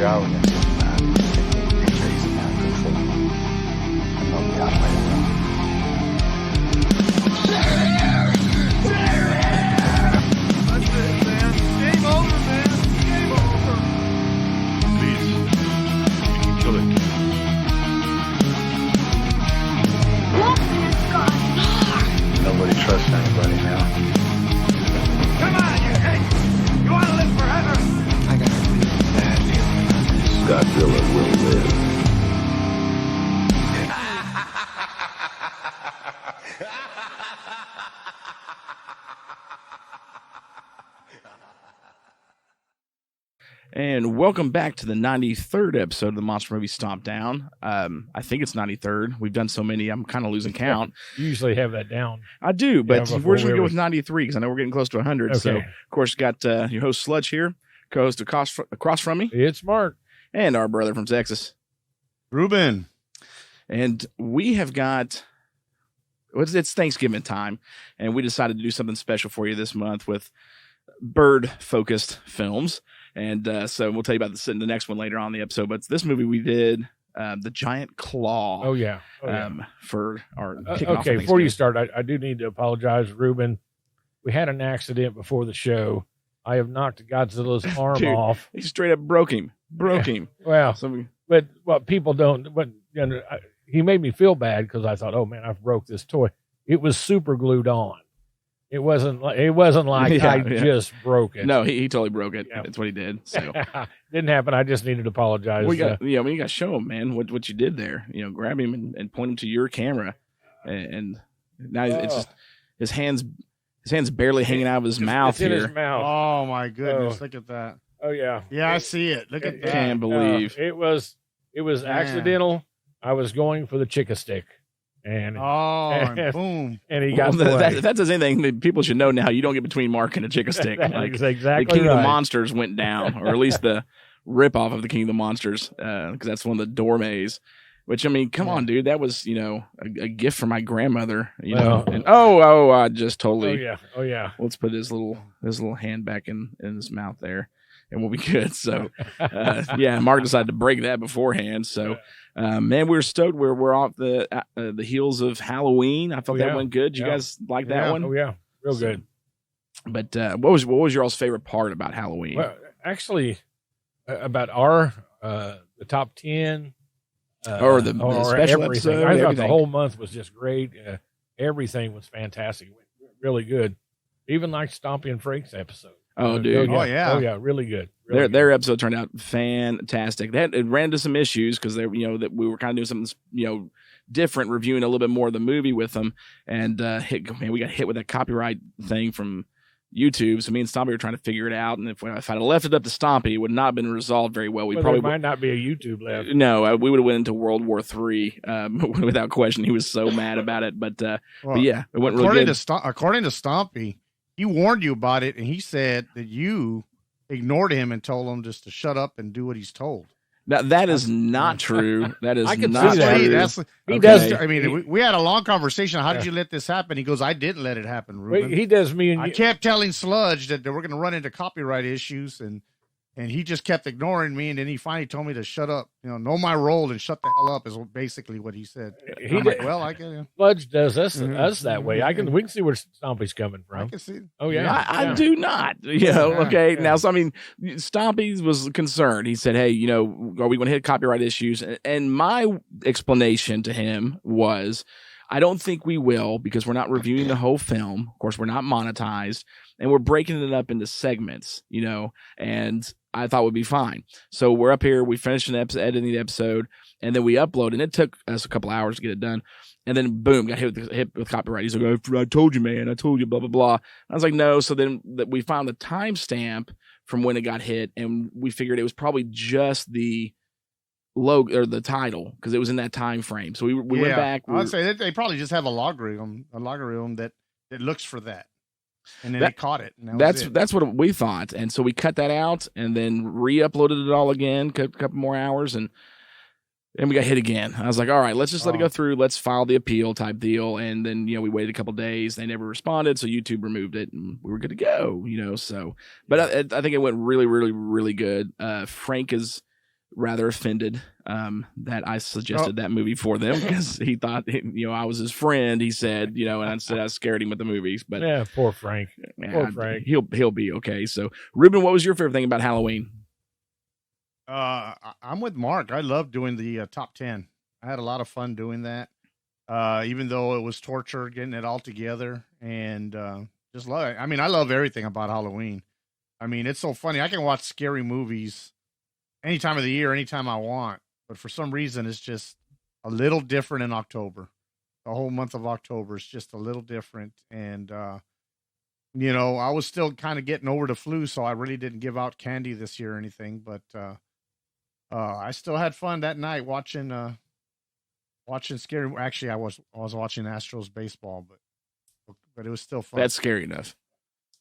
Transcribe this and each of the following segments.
Yeah, we're gonna get that. Chasing out control. I'll be out later. That's it, man. Game over, man. Game over. Please, you can kill it. Nobody trusts anybody now. Come on, you hate. You want to live forever? I got a really bad feeling. Godzilla will live. And welcome back to the 93rd episode of the Monster Movie Stompdown. I think it's 93rd. We've done so many, I'm kind of losing count. You usually have that down. I do, but Yeah, we're just going to go we- with 93 because I know we're getting close to 100. So, Okay. of course, got your host Sludge here, co-host across from me, It's Mark. and our brother from Texas. Ruben. And we have got, it's Thanksgiving time, and we decided to do something special for you this month with bird-focused films. And so we'll tell you about this in the next one later on in the episode. But this movie we did, The Giant Claw, Oh, yeah. for our kicking off Okay, of before you Thanksgiving. start, I do need to apologize, Ruben. We had an accident before the show. I have knocked Godzilla's arm Dude. off. He straight up broke him. Well, So but what people don't, but you know, he made me feel bad because I thought, oh man, I broke this toy. It was super glued on. It wasn't like Yeah, I yeah. just broke it. no, he totally broke it. Yeah. That's what he did. So Didn't happen. I just needed to apologize. we got, you got to show him, man, what you did there. You know, grab him and point him to your camera, and now it's just his hands barely hanging out of his mouth it's in here. his mouth. Oh my goodness! Oh. Look at that. Oh yeah. Yeah, I see it. Look at that. Can't believe. It was Man. accidental. I was going for the chicken stick, and Oh, and boom. and he got Well, away. if that says anything, then people should know now. You don't get between Mark and a chicken stick. That Like is the exactly King of the right. Monsters went down, or at least the rip off of the King of the Monsters, because that's one of the Dormays. Which, I mean, come on, dude, that was a gift from my grandmother. You know, Well- and I just totally. Oh yeah. Let's put his little hand back in his mouth there, and we'll be good. So, Mark decided to break that beforehand. So, man, we were stoked. We're off the heels of Halloween. I thought that went good. You Yeah. guys like that Yeah. one? Oh yeah. Real So- good. But what was your all's favorite part about Halloween? Well, actually, about our the top 10 Or the special everything. episode, I thought everything. the whole month was just great. Everything was fantastic. Really good. Even like Stompy and Frank's episode. Oh, dude. Oh, yeah. Oh yeah. Really good. Really good. Their episode turned out fantastic. It ran into some issues because they that we were kind of doing something different, reviewing a little bit more of the movie with them, and we got hit with that copyright thing from YouTube. So me and Stompy were trying to figure it out, and if I'd have left it up to Stompy, it would not have been resolved very well. We Well, probably there might not be a YouTube left. no, we would have went into World War III without question. He was so mad about it, but yeah, it went really According good. according to Stompy, he warned you about it, and he said that you ignored him and told him just to shut up and do what he's told. Now, that is not true. That is I can not see that. true. He Okay. does. I mean, we had a long conversation. How did you let this happen? He goes, I didn't let it happen, Ruben. He does me and I you. kept telling Sludge that we're going to run into copyright issues, and he just kept ignoring me. And then he finally told me to shut up, know my role and shut the hell up is basically what he said. He I'm like, did- well, I can, Sludge does us Mhm. that way. We can see where Stompy's coming I from. can see. Oh yeah. I do not. Okay. Yeah. Now, so I mean, Stompy was concerned. He said, "Hey, are we going to hit copyright issues?" And my explanation to him was, "I don't think we will because we're not reviewing the whole film. Of course, we're not monetized, and we're breaking it up into segments. And I thought would be fine. So we're up here. We finished editing the episode, and then we upload, and it took us a couple hours to get it done." And then boom, got hit with copyright. He's like, "I told you, man. I told you, blah blah blah." I was like, "No." So then we found the timestamp from when it got hit, and we figured it was probably just the logo or the title because it was in that time frame. So we went back. I'd say that they probably just have a logarithm that looks for that, and then That- they caught it. And that was it. That's what we thought, and so we cut that out and then re-uploaded it all again, a couple more hours, and we got hit again. I was like, all right, let's just let it go through. Let's file the appeal type deal. And then, we waited a couple days. They never responded. So YouTube removed it and we were good to go, so, but I think it went really, really, really good. Frank is rather offended that I suggested that movie for them because he thought, I was his friend. He said, and I said I scared him with the movies. But yeah, poor Frank. Poor Frank. He'll be okay. So, Ruben, what was your favorite thing about Halloween? I'm with Mark. I love doing the top 10. I had a lot of fun doing that. Even though it was torture getting it all together, and just love it. I mean, I love everything about Halloween. I mean, it's so funny. I can watch scary movies any time of the year, anytime I want. But for some reason, it's just a little different in October. The whole month of October is just a little different. And, I was still kind of getting over the flu, so I really didn't give out candy this year or anything. But I still had fun that night watching scary. Actually, I was watching Astros baseball, but it was still fun. That's scary enough.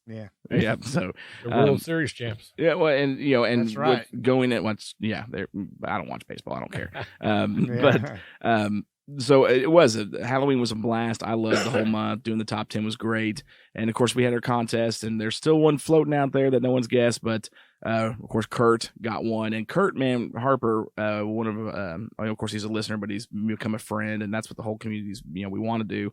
Yeah. Yeah. So the World Series champs. Yeah. Well, and That's right. Going at once. Yeah. I don't watch baseball. I don't care. But so Halloween was a blast. I loved the whole month. Doing the top 10 was great. And of course we had our contest, and there's still one floating out there that no one's guessed, but of course Kurt got one. And Kurt, man, Harper, one of course he's a listener, but he's become a friend, and that's what the whole community's, we want to do.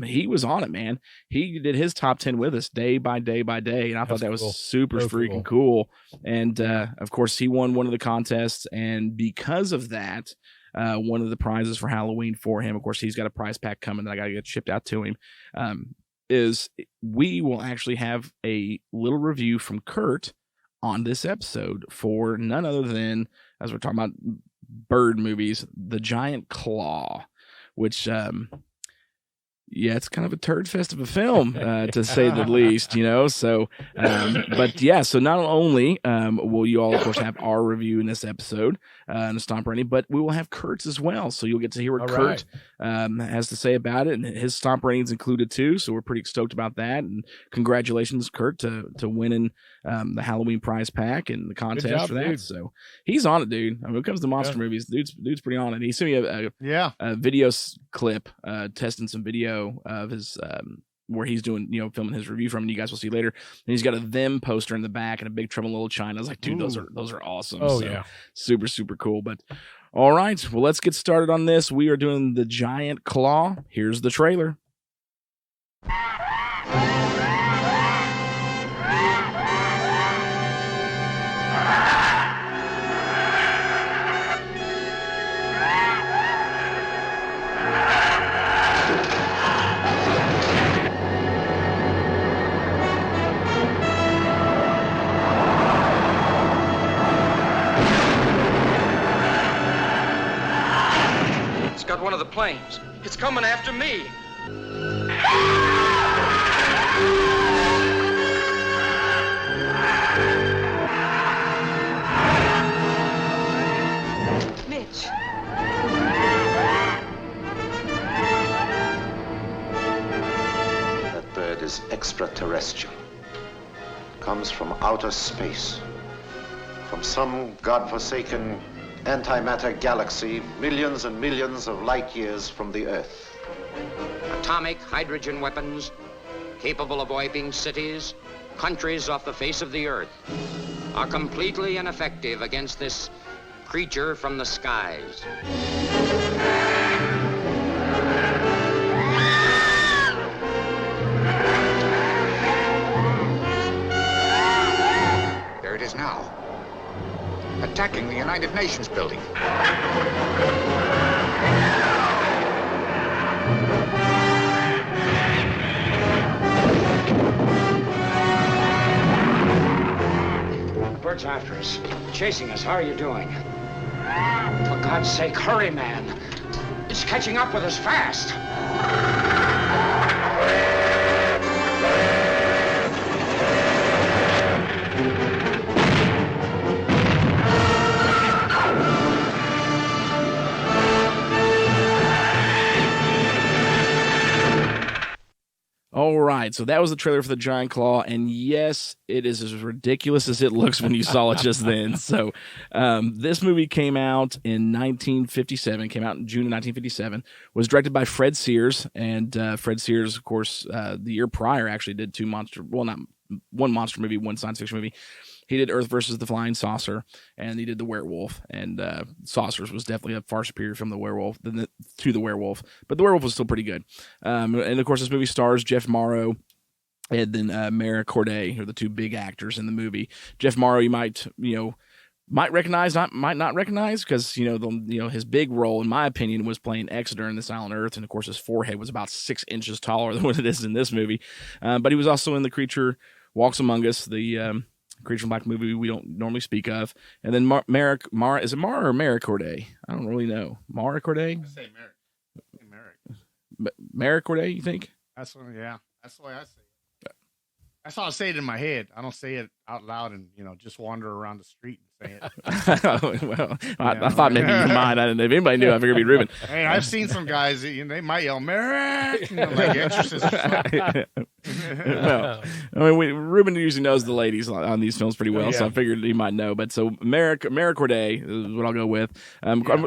He was on it, man. He did his top 10 with us day by day by day. And I thought that was super freaking cool. And, of course he won one of the contests. And because of that, one of the prizes for Halloween for him, of course, he's got a prize pack coming that I got to get shipped out to him, is we will actually have a little review from Kurt on this episode for none other than, as we're talking about bird movies, The Giant Claw, which, it's kind of a turd fest of a film, to say the least, So, but yeah, so not only will you all, of course, have our review in this episode, and the Stomp Rating, but we will have Kurt's as well. So you'll get to hear what Kurt has to say about it, and his Stomp Ratings included too. So we're pretty stoked about that. And congratulations, Kurt, to winning the Halloween prize pack and the contest for that. Dude. So he's on it, dude. I mean, when it comes to monster movies, dude's pretty on it. He sent me a video clip testing some video of his where he's doing, filming his review from, and you guys will see later. And he's got a them poster in the back and a Big Trouble in Little China. I was like, dude, those are awesome. Oh, so, yeah. Super, super cool. But all right, well, let's get started on this. We are doing The Giant Claw. Here's the trailer. Got one of the planes. It's coming after me. Mitch. That bird is extraterrestrial. Comes from outer space. From some godforsaken antimatter galaxy millions and millions of light years from the Earth. Atomic hydrogen weapons capable of wiping cities, countries off the face of the Earth, are completely ineffective against this creature from the skies. There it is now. Attacking the United Nations building. The bird's after us, chasing us. How are you doing? For God's sake, hurry, man. It's catching up with us fast. All right, so that was the trailer for The Giant Claw, and yes, it is as ridiculous as it looks when you saw it just then. So this movie came out in 1957, came out in June of 1957, was directed by Fred Sears, and Fred Sears, of course, the year prior actually did one monster movie, one science fiction movie. He did Earth versus the Flying Saucer, and he did the Werewolf. And Saucers was definitely a far superior film to the Werewolf, but the Werewolf was still pretty good. And of course, this movie stars Jeff Morrow and then Mara Corday, are the two big actors in the movie. Jeff Morrow, you might recognize, might not recognize, because his big role, in my opinion, was playing Exeter in This Island Earth, and of course his forehead was about 6 inches taller than what it is in this movie. But he was also in The Creature Walks Among Us, the Creature from Black movie we don't normally speak of. And then Mara, is it Mara or Mara Corday? I don't really know. Mara Corday? I say Merrick. Mara Corday, you think? That's the way I say it. That's how I say it in my head. I don't say it out loud and just wander around the street and say it. Well, I thought maybe you might. I didn't know if anybody knew. I figured it'd be Ruben. Hey, I've seen some guys. They might yell "Merrick," like Exorcist. Well, I mean, Ruben usually knows the ladies on these films pretty well, so I figured he might know. But so Mara Corday is what I'll go with.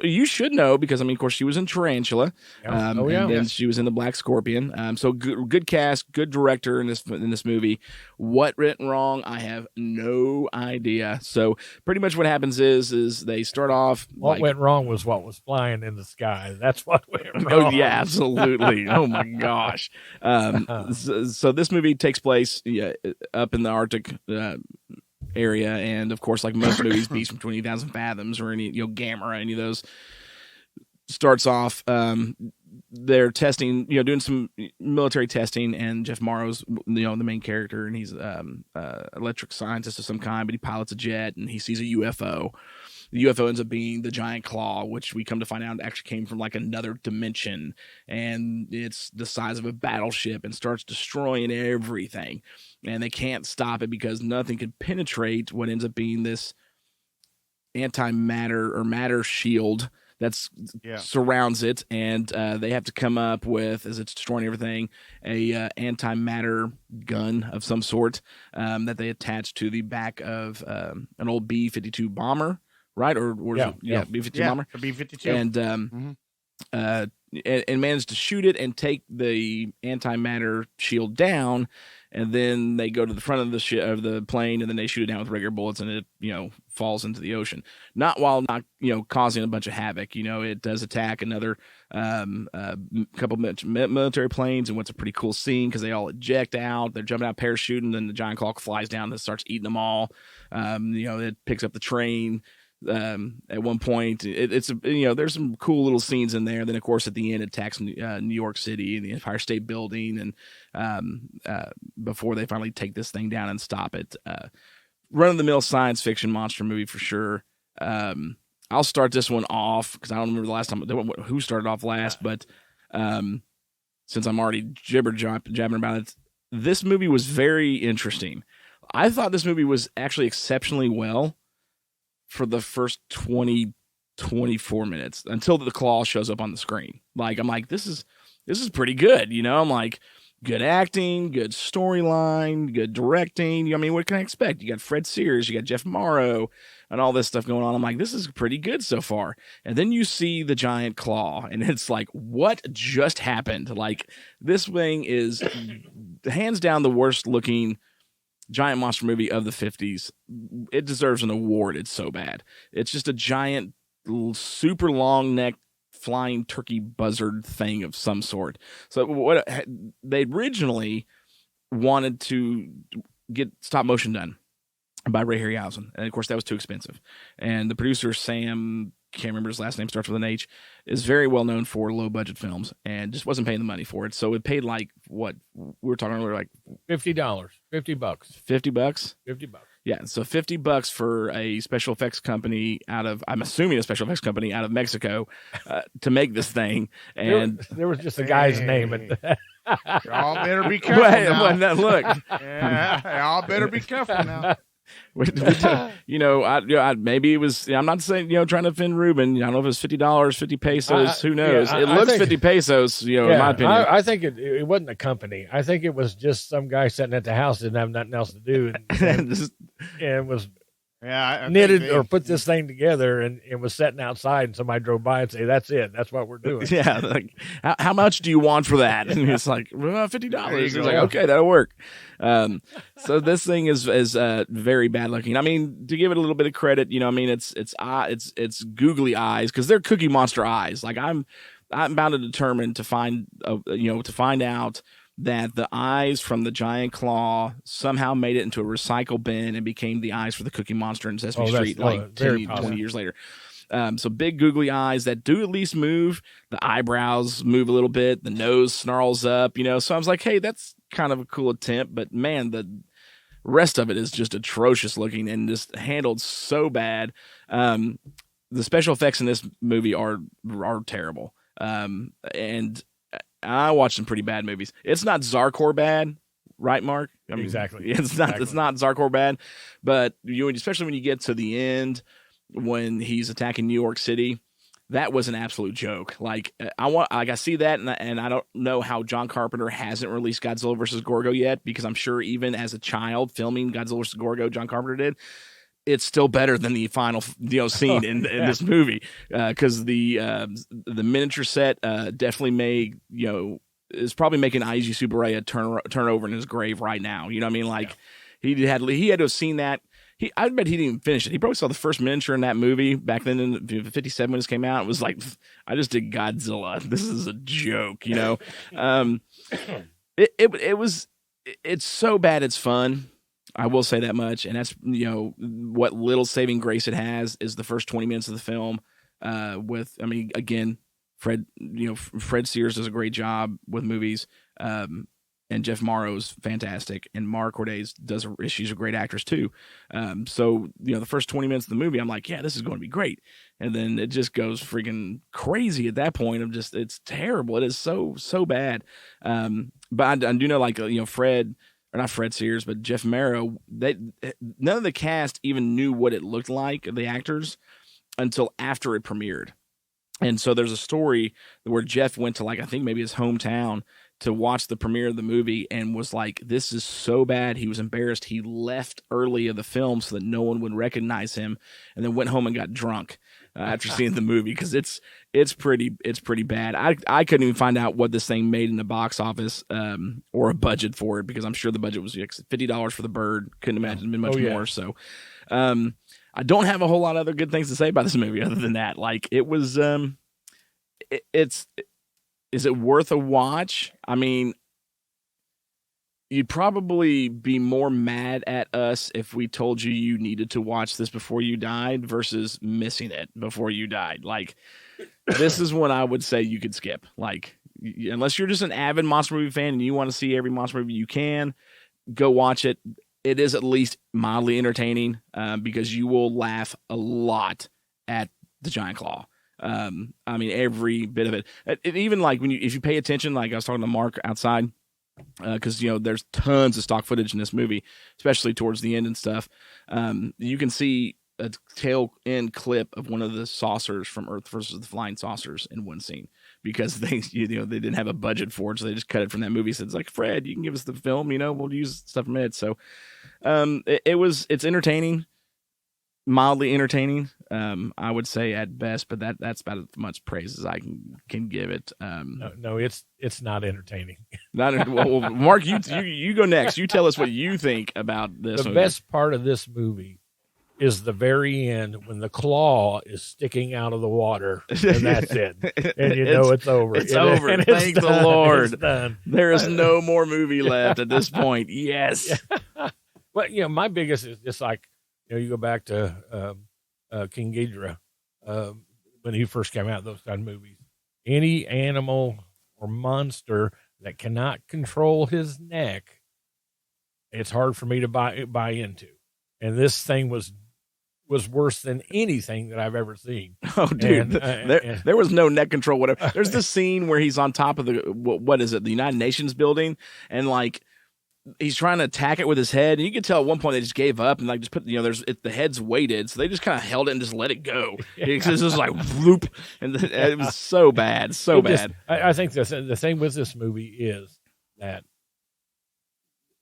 You should know because of course, she was in Tarantula. And then she was in The Black Scorpion. So good cast, good director in this movie. What went wrong? I have no idea. So pretty much what happens is they start off. What went wrong was what was flying in the sky. That's what went wrong. Oh yeah, absolutely. Oh my gosh. So this movie takes place up in the Arctic area, and of course, like most movies, Beast from 20,000 Fathoms or any Gamera, any of those, starts off. They're testing, doing some military testing, and Jeff Morrow's, the main character, and he's electric scientist of some kind, but he pilots a jet, and he sees a UFO. The UFO ends up being the giant claw, which we come to find out actually came from like another dimension, and it's the size of a battleship and starts destroying everything. And they can't stop it because nothing can penetrate what ends up being this antimatter or matter shield that's surrounds it, and they have to come up with, as it's destroying everything, a antimatter gun of some sort that they attach to the back of an old B-52 bomber. Right, or B-52 bomber, B-52, and managed to shoot it and take the antimatter shield down, and then they go to the front of the plane, and then they shoot it down with regular bullets, and it falls into the ocean. Not causing a bunch of havoc. It does attack another couple military planes, and what's a pretty cool scene because they all eject out. They're jumping out parachuting, and then the giant claw flies down and starts eating them all. It picks up the train. At one point, it's there's some cool little scenes in there. Then, of course, at the end, it attacks New York City and the Empire State Building, and before they finally take this thing down and stop it, run-of-the-mill science fiction monster movie for sure. I'll start this one off because I don't remember the last time who started off last, but since I'm already jabbing about it, this movie was very interesting. I thought this movie was actually exceptionally well for the first 24 minutes until the claw shows up on the screen. Like, I'm like, this is pretty good. I'm like, good acting, good storyline, good directing. I mean, what can I expect? You got Fred Sears, you got Jeff Morrow, and all this stuff going on. I'm like, this is pretty good so far. And then you see the giant claw, and it's like, what just happened? Like, this thing is hands down the worst looking giant monster movie of the 50s. It deserves an award. It's so bad. It's just a giant, super long neck flying turkey buzzard thing of some sort. So what they originally wanted to get stop motion done by Ray Harryhausen, and of course that was too expensive. And the producer Sam, can't remember his last name, starts with an H, is very well known for low budget films and just wasn't paying the money for it. So it paid like what we were talking earlier, like $50, $50, $50. Yeah, so $50 for a special effects company I'm assuming a special effects company out of Mexico to make this thing. And there was just a guy's name. Y'all better be careful now. Look, y'all better be careful now. Maybe it was. I'm not saying trying to offend Ruben. I don't know if it was $50, 50 pesos. Who knows? It looks 50 pesos. In my opinion, I think it wasn't a company. I think it was just some guy sitting at the house didn't have nothing else to do, and it was Yeah, I knitted think or put this thing together, and it was sitting outside, and somebody drove by and say, "That's it. That's what we're doing." Yeah, like how much do you want for that? And it's like $50. There you It's go. like okay, that'll work. So this thing is very bad looking. I mean, to give it a little bit of credit, I mean, it's googly eyes because they're Cookie Monster eyes. Like I'm bound and determined to find out that the eyes from the giant claw somehow made it into a recycle bin and became the eyes for the Cookie Monster in Sesame Street like 20 years later. So big googly eyes that do at least move. The eyebrows move a little bit. The nose snarls up, So I was like, hey, that's kind of a cool attempt. But man, the rest of it is just atrocious looking and just handled so bad. The special effects in this movie are terrible. And I watched some pretty bad movies. It's not Zarkor bad, right, Mark? I mean, exactly. It's not Zarkor bad, but especially when you get to the end when he's attacking New York City, that was an absolute joke. Like I see that, and I don't know how John Carpenter hasn't released Godzilla vs. Gorgo yet, because I'm sure even as a child filming Godzilla vs. Gorgo, John Carpenter did. It's still better than the final scene in this movie, because the miniature set definitely made is probably making Eiji Tsuburaya turn over in his grave right now. You know what I mean? Like he had to have seen that. I bet he didn't even finish it. He probably saw the first miniature in that movie back then in 57 when this came out. It was like, I just did Godzilla. This is a joke, It's so bad it's fun. I will say that much, and that's what little saving grace it has is the first 20 minutes of the film. Again, Fred Sears does a great job with movies, and Jeff Morrow's fantastic, and Mara Corday she's a great actress too. So the first 20 minutes of the movie, I'm like, yeah, this is going to be great, and then it just goes freaking crazy at that point. It's terrible. It is so bad. But I do know Fred. Or not Fred Sears, but Jeff Morrow. None of the cast even knew what it looked like, the actors, until after it premiered. And so there's a story where Jeff went to I think maybe his hometown to watch the premiere of the movie and was like, this is so bad. He was embarrassed. He left early of the film so that no one would recognize him, and then went home and got drunk after seeing the movie, because it's pretty bad. I couldn't even find out what this thing made in the box office or a budget for it, because I'm sure the budget was $50 for the bird. Couldn't imagine it'd been much more. So I don't have a whole lot of other good things to say about this movie other than that. Like, it was is it worth a watch? I mean, you'd probably be more mad at us if we told you needed to watch this before you died versus missing it before you died. Like, this is one I would say you could skip. Like, unless you're just an avid monster movie fan and you want to see every monster movie you can, go watch it. It is at least mildly entertaining, because you will laugh a lot at the giant claw. I mean, every bit of it. Even if you pay attention, like I was talking to Mark outside, because there's tons of stock footage in this movie, especially towards the end and stuff. You can see a tail end clip of one of the saucers from Earth versus the Flying Saucers in one scene, because they didn't have a budget for it, so they just cut it from that movie. So it's like, Fred, you can give us the film, we'll use stuff from it. So it's entertaining. Mildly entertaining, I would say at best, but that's about as much praise as I can give it. No, it's not entertaining. Well, Mark, you go next. You tell us what you think about this. The best part of this movie is the very end when the claw is sticking out of the water, and that's it. And it's over. It's over. And Thank it's the Lord. It's done. There is no more movie left at this point. Yes. But my biggest is just like, you go back to King Ghidorah when he first came out, those kind of movies. Any animal or monster that cannot control his neck, it's hard for me to buy into. And this thing was worse than anything that I've ever seen. Oh, dude, there was no neck control. Whatever. There's the scene where he's on top of what is it? The United Nations building, and he's trying to attack it with his head, and you can tell at one point they just gave up and just put the head's weighted, so they just kind of held it and just let it go. It's just like whoop, and it was so bad, bad. I think the thing with this movie is that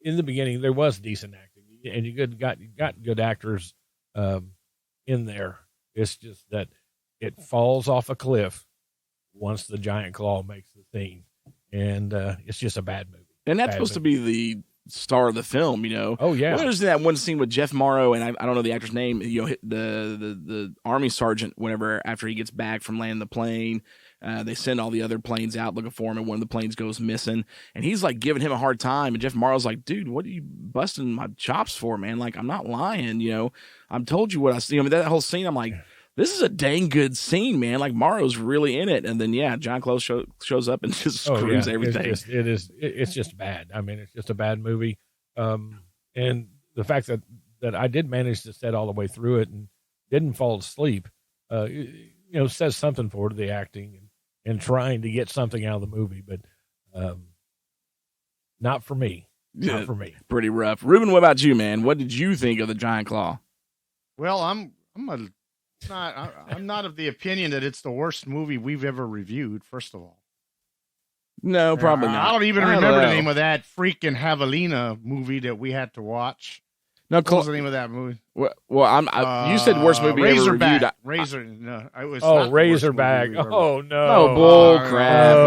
in the beginning there was decent acting, and you got good actors in there. It's just that it falls off a cliff once the giant claw makes the scene, and it's just a bad movie. And that's supposed to be the star of the film, you know. Oh yeah. Well, there's that one scene with Jeff Morrow, and I don't know the actor's name. You know, the army sergeant. Whenever after he gets back from landing the plane, they send all the other planes out looking for him, and one of the planes goes missing, and he's like giving him a hard time. And Jeff Morrow's like, "Dude, what are you busting my chops for, man? Like, I'm not lying. You know, I've told you what I see." You know, that whole scene, I'm like, this is a dang good scene, man. Like Morrow's really in it, and then John Close shows up and just screws everything. It's just bad. I mean, it's just a bad movie. And the fact that I did manage to sit all the way through it and didn't fall asleep, says something for the acting and trying to get something out of the movie, but not for me. Not for me. Pretty rough. Ruben, what about you, man? What did you think of the Giant Claw? Well, I'm not of the opinion that it's the worst movie we've ever reviewed. First of all, no, probably not. I don't even remember the name of that freaking Javelina movie that we had to watch. No, what was the name of that movie? Well, you said worst movie ever reviewed. Razorback. Oh no! Oh bull crap!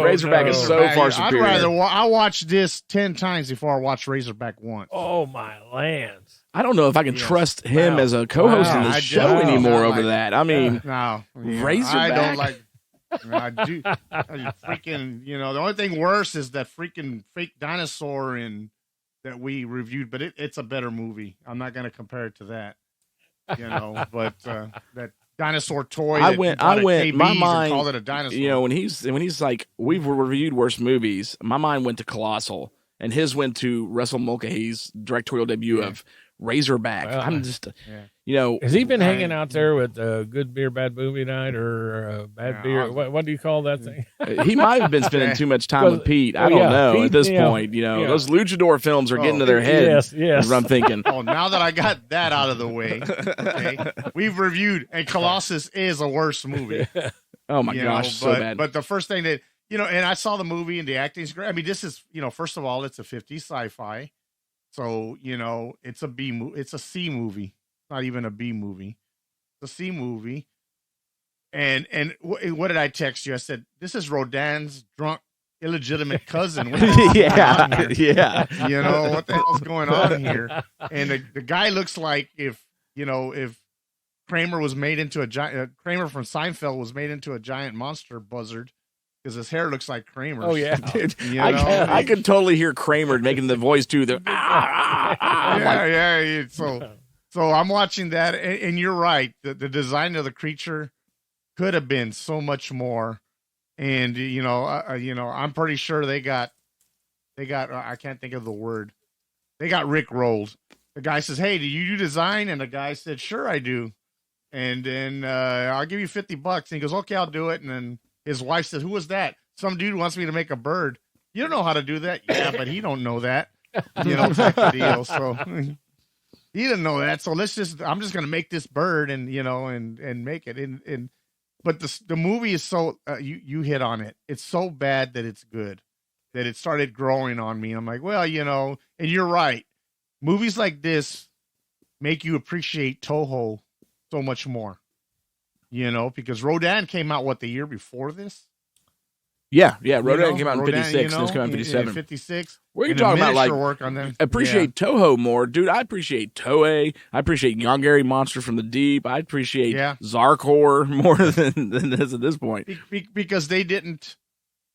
Razorback is so far superior. I watched this 10 times before I watched Razorback once. Oh my lands! I don't know if I can trust him as a co-host in the show anymore over that. I mean, Razorback. I don't like. I do. Freaking, the only thing worse is that freaking fake dinosaur that we reviewed, but it's a better movie. I'm not going to compare it to that, but that dinosaur toy. I went. My mind called it a dinosaur. When he's like, we've reviewed worst movies. My mind went to Colossal, and his went to Russell Mulcahy's directorial debut of Razorback. Well, I'm just, has he been hanging out there with Good Beer, Bad Movie Night, or Bad Beer? What do you call that thing? He might have been spending too much time with Pete. I don't know Pete, at this point. Those luchador films are getting to their head. Yes. Is what I'm thinking. Oh, now that I got that out of the way, okay, we've reviewed, and Colossus is a worse movie. Oh my gosh, so bad. But the first thing that and I saw the movie and the acting's great. I mean, this is first of all, it's a 50s sci-fi. So, it's a B movie. It's a C movie, not even a B movie. It's a C movie. And what did I text you? I said, this is Rodin's drunk, illegitimate cousin. Yeah. What the hell's going on here? And the guy looks like if Kramer was made into a giant, Kramer from Seinfeld was made into a giant monster buzzard. Because his hair looks like Kramer's. Oh yeah, dude, I could totally hear Kramer making the voice too. So I'm watching that, and you're right. The design of the creature could have been so much more. And I'm pretty sure they got. I can't think of the word. They got Rick rolled. The guy says, "Hey, do you do design?" And the guy said, "Sure, I do." And then I'll give you $50. And he goes, "Okay, I'll do it." And then his wife says, "Who was that?" "Some dude wants me to make a bird." "You don't know how to do that." "Yeah, but he don't know that." Type of deal. So he didn't know that. So I'm just going to make this bird and make it. But the movie is so, you hit on it. It's so bad that it's good, that it started growing on me. I'm like, well, and you're right. Movies like this make you appreciate Toho so much more. Because Rodin came out the year before this? Yeah. Rodin came out in 56. This came out in 57. 56. What are you talking about? Work on them. Appreciate Toho more, dude. I appreciate Toei. I appreciate Yongari Monster from the Deep. I appreciate Zarkor more than this at this point. Because they didn't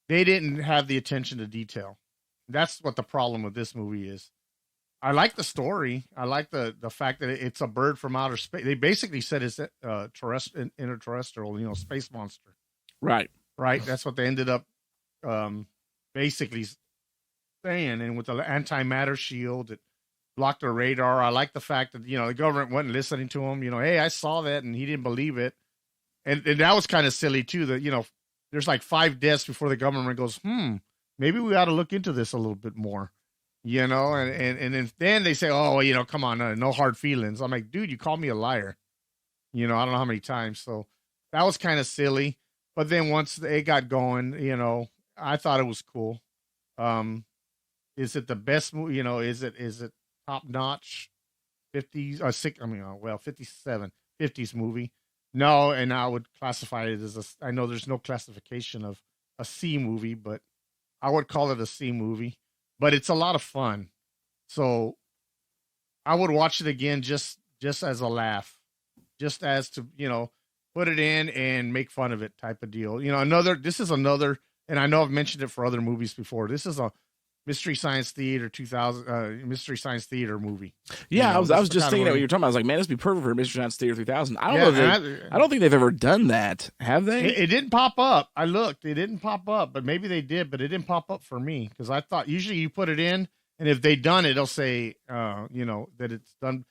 have the attention to detail. That's what the problem with this movie is. I like the story. I like the fact that it's a bird from outer space. They basically said it's interterrestrial, space monster. Right. That's what they ended up basically saying. And with the antimatter shield, it blocked their radar. I like the fact that the government wasn't listening to him. Hey, I saw that, and he didn't believe it. And that was kind of silly too. That there's like 5 deaths before the government goes, maybe we ought to look into this a little bit more. And then they say, oh, come on, no hard feelings. I'm like, dude, you called me a liar. I don't know how many times. So that was kind of silly. But then once it got going, I thought it was cool. Is it the best movie? Is it top notch? 50s, 57, 50s movie. No, and I would classify it as I know there's no classification of a C movie, but I would call it a C movie. But it's a lot of fun. So I would watch it again just as a laugh, just as to, put it in and make fun of it type of deal. This is another, and I know I've mentioned it for other movies before. This is a Mystery Science Theater 2000, Mystery Science Theater movie. Yeah, I was just thinking that when you were talking about, I was like, man, this would be perfect for Mystery Science Theater 3000. I don't think they've ever done that. Have they? It didn't pop up. I looked, it didn't pop up, but maybe they did, but it didn't pop up for me because I thought usually you put it in, and if they done it, it'll say, that it's done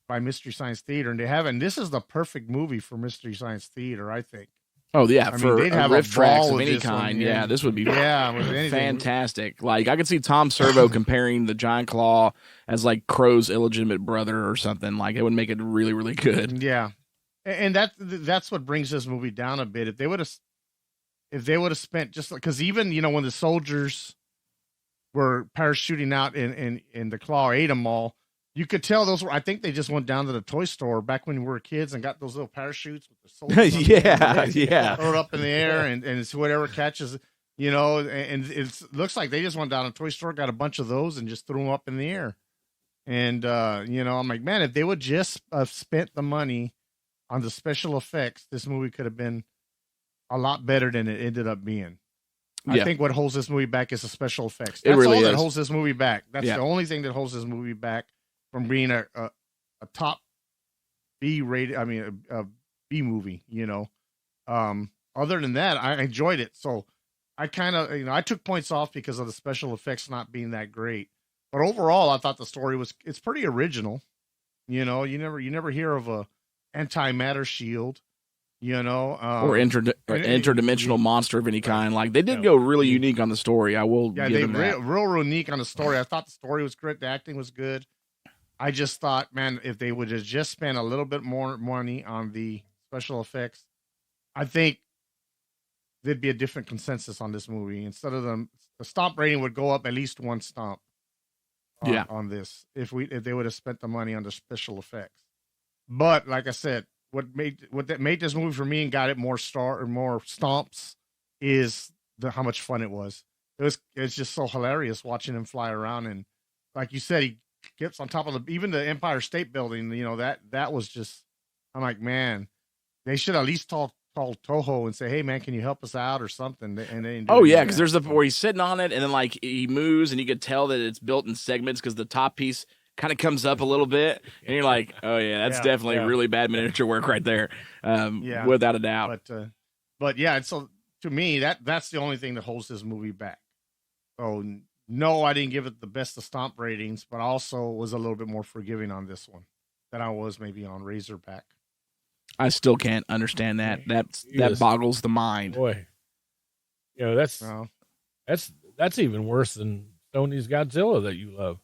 by Mystery Science Theater, and they haven't. This is the perfect movie for Mystery Science Theater, I think. Oh yeah, for they'd have riff a tracks ball of with any this one, kind. yeah. Yeah, this would be with anything. fantastic. Like I could see Tom Servo comparing the Giant Claw as like Crow's illegitimate brother or something. Like it would make it really, really good. Yeah, and that's what brings this movie down a bit. If they would have spent just because even when the soldiers were parachuting out and the Claw ate them all. You could tell those were. I think they just went down to the toy store back when we were kids and got those little parachutes with the soldiers. yeah. Throw it up in the air and it's whatever catches. And it looks like they just went down to a toy store, got a bunch of those, and just threw them up in the air. And I'm like, man, if they would just have spent the money on the special effects, this movie could have been a lot better than it ended up being. I think what holds this movie back is the special effects. That's really all is. that holds this movie back. That's the only thing that holds this movie back from being a top B rated, a B movie, other than that, I enjoyed it. So I kind of, I took points off because of the special effects not being that great, but overall I thought the story it's pretty original. You never hear of a antimatter shield, or interdimensional monster of any kind. Like they did go really unique on the story. I will give them that. Real unique on the story. I thought the story was great. The acting was good. I just thought, man, if they would have just spent a little bit more money on the special effects, I think there'd be a different consensus on this movie. Instead of the stomp rating would go up at least one stomp. On this, if they would have spent the money on the special effects. But like I said, what made this movie for me and got it more stomps is how much fun it was. It's just so hilarious watching him fly around, and like you said, he gets on top of even the Empire State Building. That was just. I'm like, man, they should at least call Toho and say, hey man, can you help us out or something? And they because there's where he's sitting on it, and then like he moves, and you could tell that it's built in segments because the top piece kind of comes up a little bit, and you're like, oh yeah, that's definitely really bad miniature work right there, without a doubt. But yeah, so to me, that's the only thing that holds this movie back. So no, I didn't give it the best of stomp ratings, but also was a little bit more forgiving on this one than I was maybe on Razorback. I still can't understand that. That boggles the mind. Boy, that's even worse than Sony's Godzilla that you love.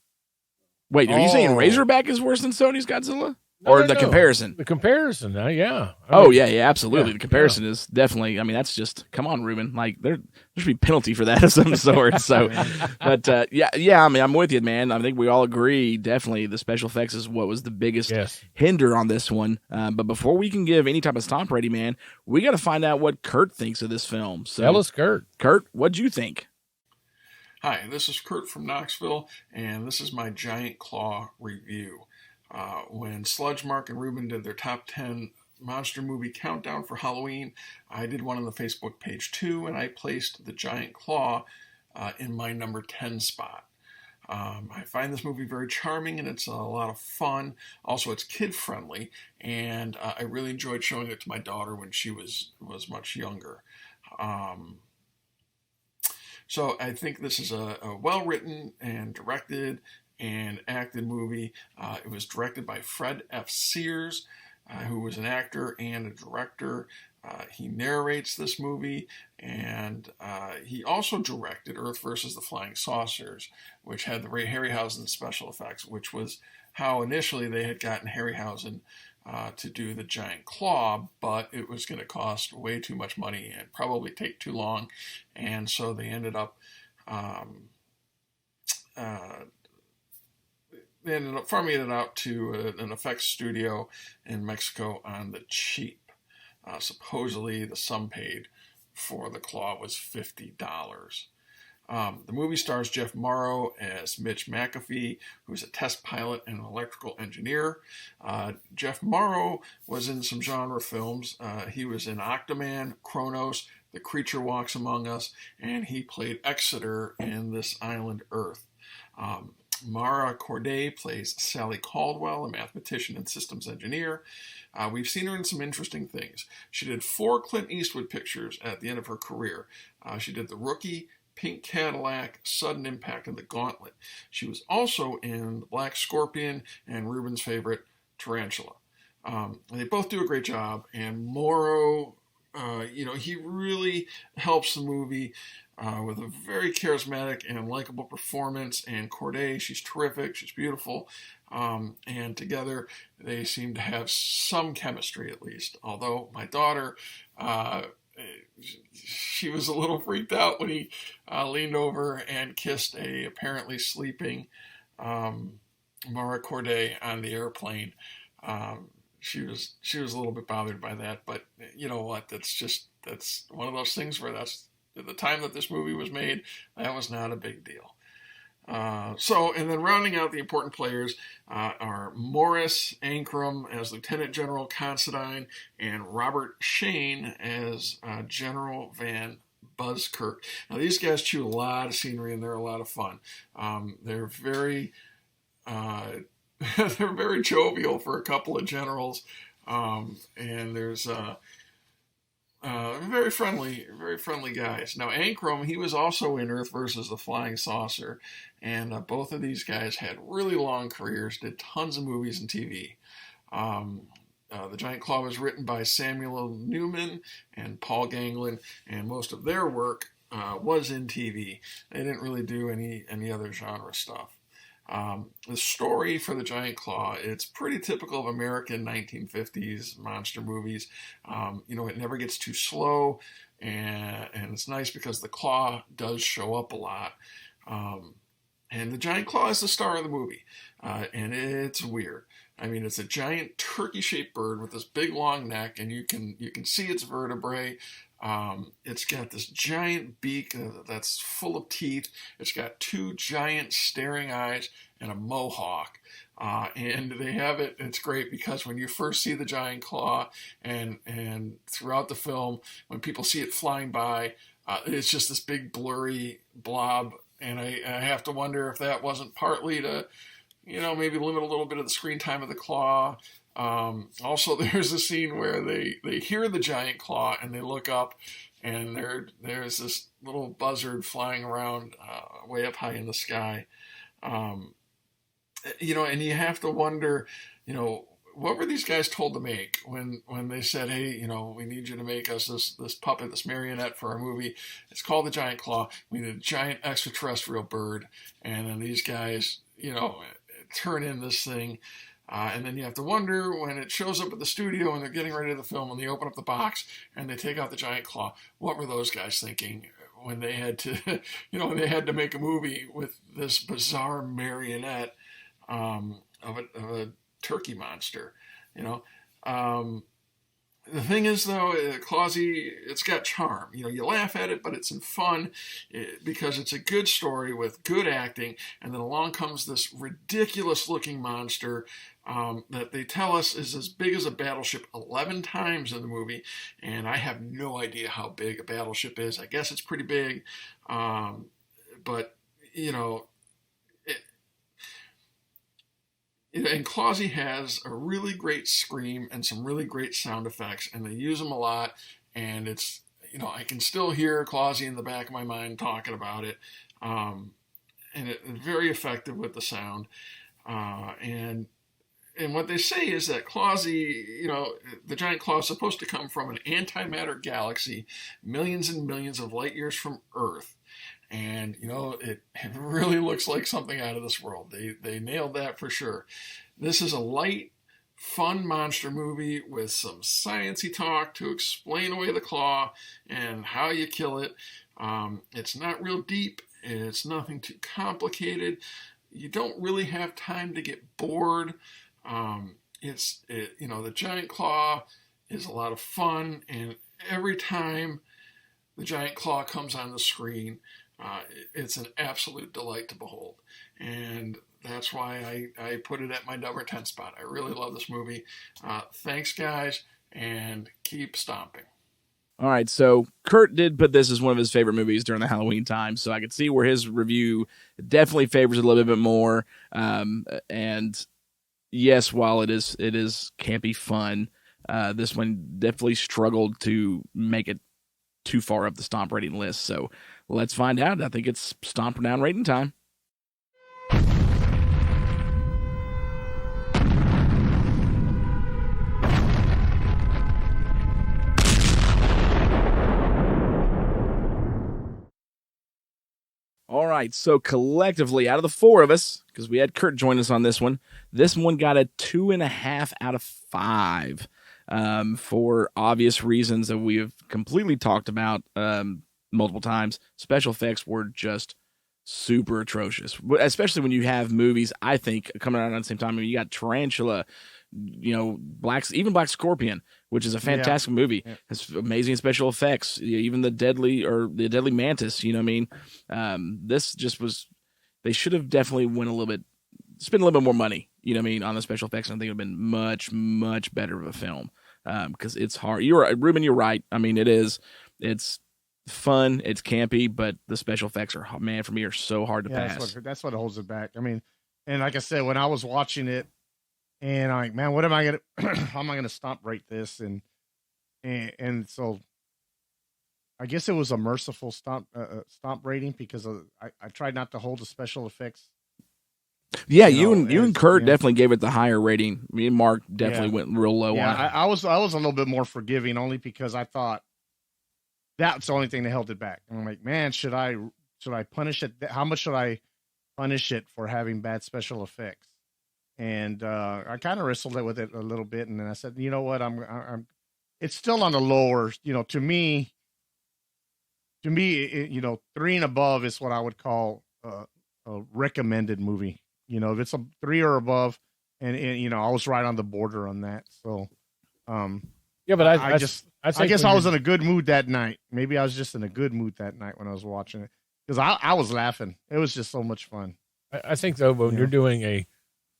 Wait, are you saying Razorback is worse than Sony's Godzilla? Or the comparison? The comparison, yeah. Absolutely. The comparison is definitely, that's just, come on, Ruben. Like, there should be penalty for that of some sort. So, but, I'm with you, man. I think we all agree, definitely, the special effects is what was the biggest hinder on this one. But before we can give any type of stomp rating, man, we got to find out what Kurt thinks of this film. So, tell us, Kurt. Kurt, what'd you think? Hi, this is Kurt from Knoxville, and this is my Giant Claw review. When Sludge Mark and Ruben did their top 10 monster movie countdown for Halloween, I did one on the Facebook page too, and I placed the Giant Claw in my number 10 spot. I find this movie very charming, and it's a lot of fun. Also, it's kid-friendly, and I really enjoyed showing it to my daughter when she was much younger. So I think this is a well-written and directed and acted movie. It was directed by Fred F. Sears, who was an actor and a director. He narrates this movie, and he also directed Earth vs. the Flying Saucers, which had the Ray Harryhausen special effects, which was how initially they had gotten Harryhausen to do the Giant Claw, but it was going to cost way too much money and probably take too long, and so they ended up ended up farming it out to an effects studio in Mexico on the cheap. Supposedly, the sum paid for the claw was $50. The movie stars Jeff Morrow as Mitch McAfee, who's a test pilot and an electrical engineer. Jeff Morrow was in some genre films. He was in Octoman, Kronos, The Creature Walks Among Us, and he played Exeter in This Island Earth. Mara Corday plays Sally Caldwell, a mathematician and systems engineer. We've seen her in some interesting things. She did 4 Clint Eastwood pictures at the end of her career. She did The Rookie, Pink Cadillac, Sudden Impact, and The Gauntlet. She was also in The Black Scorpion and Ruben's favorite, Tarantula. They both do a great job, and Morrow, he really helps the movie with a very charismatic and likable performance. And Corday, she's terrific, she's beautiful, and together they seem to have some chemistry at least. Although my daughter, she was a little freaked out when he leaned over and kissed a apparently sleeping Mara Corday on the airplane. She was a little bit bothered by that, but you know what? That's one of those things where that's at the time that this movie was made, that was not a big deal. And then rounding out the important players are Morris Ankrum as Lieutenant General Considine and Robert Shane as General Van Buskirk. Now, these guys chew a lot of scenery and they're a lot of fun. They're very they're very jovial for a couple of generals, and there's very friendly guys. Now, Ankrum, he was also in Earth versus the Flying Saucer, and both of these guys had really long careers, did tons of movies and TV. The Giant Claw was written by Samuel L. Newman and Paul Ganglin, and most of their work was in TV. They didn't really do any other genre stuff. The story for the Giant Claw, it's pretty typical of American 1950s monster movies. It never gets too slow, and it's nice because the claw does show up a lot. And the Giant Claw is the star of the movie, and it's weird. I mean, it's a giant turkey-shaped bird with this big long neck, and you can see its vertebrae. It's got this giant beak that's full of teeth. It's got 2 giant staring eyes and a mohawk. And they have it. It's great because when you first see the Giant Claw and throughout the film, when people see it flying by, it's just this big blurry blob. And I have to wonder if that wasn't partly to, maybe limit a little bit of the screen time of the claw. Also, there's a scene where they hear the Giant Claw and they look up, and there's this little buzzard flying around way up high in the sky. And you have to wonder, what were these guys told to make when they said, hey, we need you to make us this puppet, this marionette for our movie. It's called the Giant Claw. We need a giant extraterrestrial bird. And then these guys, turn in this thing. And then you have to wonder when it shows up at the studio and they're getting ready to film and they open up the box and they take out the Giant Claw. What were those guys thinking when they had to, when they had to make a movie with this bizarre marionette of a turkey monster, The thing is, though, Clausy, it's got charm. You laugh at it, but it's in fun because it's a good story with good acting. And then along comes this ridiculous-looking monster that they tell us is as big as a battleship 11 times in the movie. And I have no idea how big a battleship is. I guess it's pretty big. But, and Clausy has a really great scream and some really great sound effects, and they use them a lot. And it's, I can still hear Clausy in the back of my mind talking about it. And it's very effective with the sound. And what they say is that Clausy, the Giant Claw is supposed to come from an antimatter galaxy millions and millions of light years from Earth. And, it really looks like something out of this world. They nailed that for sure. This is a light, fun monster movie with some sciencey talk to explain away the claw and how you kill it. It's not real deep. It's nothing too complicated. you don't really have time to get bored. The Giant Claw is a lot of fun, and every time the Giant Claw comes on the screen, it's an absolute delight to behold. And that's why I put it at my number 10 spot. I really love this movie. Thanks, guys, and keep stomping. All right, so Kurt did put this as one of his favorite movies during the Halloween time, so I could see where his review definitely favors it a little bit more. And yes, while it is campy fun, this one definitely struggled to make it too far up the Stomp rating list. So let's find out. I think it's Stompdown rating time. All right, so collectively, out of the four of us, because we had Kurt join us on this one got a 2.5 out of 5 for obvious reasons that we have completely talked about multiple times. Special effects were just super atrocious, especially when you have movies, I think, coming out at the same time. I mean, you got Tarantula, Black Scorpion, which is a fantastic movie. Yeah. It's amazing special effects. Even the Deadly Mantis. You know what I mean? This just was. They should have definitely spent a little bit more money. You know what I mean, on the special effects. I think it would have been much, much better of a film because it's hard. Ruben, you're right. I mean, it's fun, it's campy, but the special effects for me are so hard to pass. That's what holds it back. I mean, and like I said, when I was watching it. And I'm like, man, what am I gonna? How am I gonna stomp rate this? And so, I guess it was a merciful stomp rating because I tried not to hold the special effects. Yeah, you and Kurt definitely gave it the higher rating. Me and Mark definitely went real low on it. I was a little bit more forgiving only because I thought that's the only thing that held it back. And I'm like, man, should I punish it? How much should I punish it for having bad special effects? And I kind of wrestled with it a little bit, and then I said, you know what, I'm it's still on the lower. To me, 3 and above is what I would call a recommended movie. If it's a 3 or above, and I was right on the border on that. So, but I guess I was in a good mood that night. Maybe I was just in a good mood that night when I was watching it because I was laughing. It was just so much fun. I think though, when you're doing a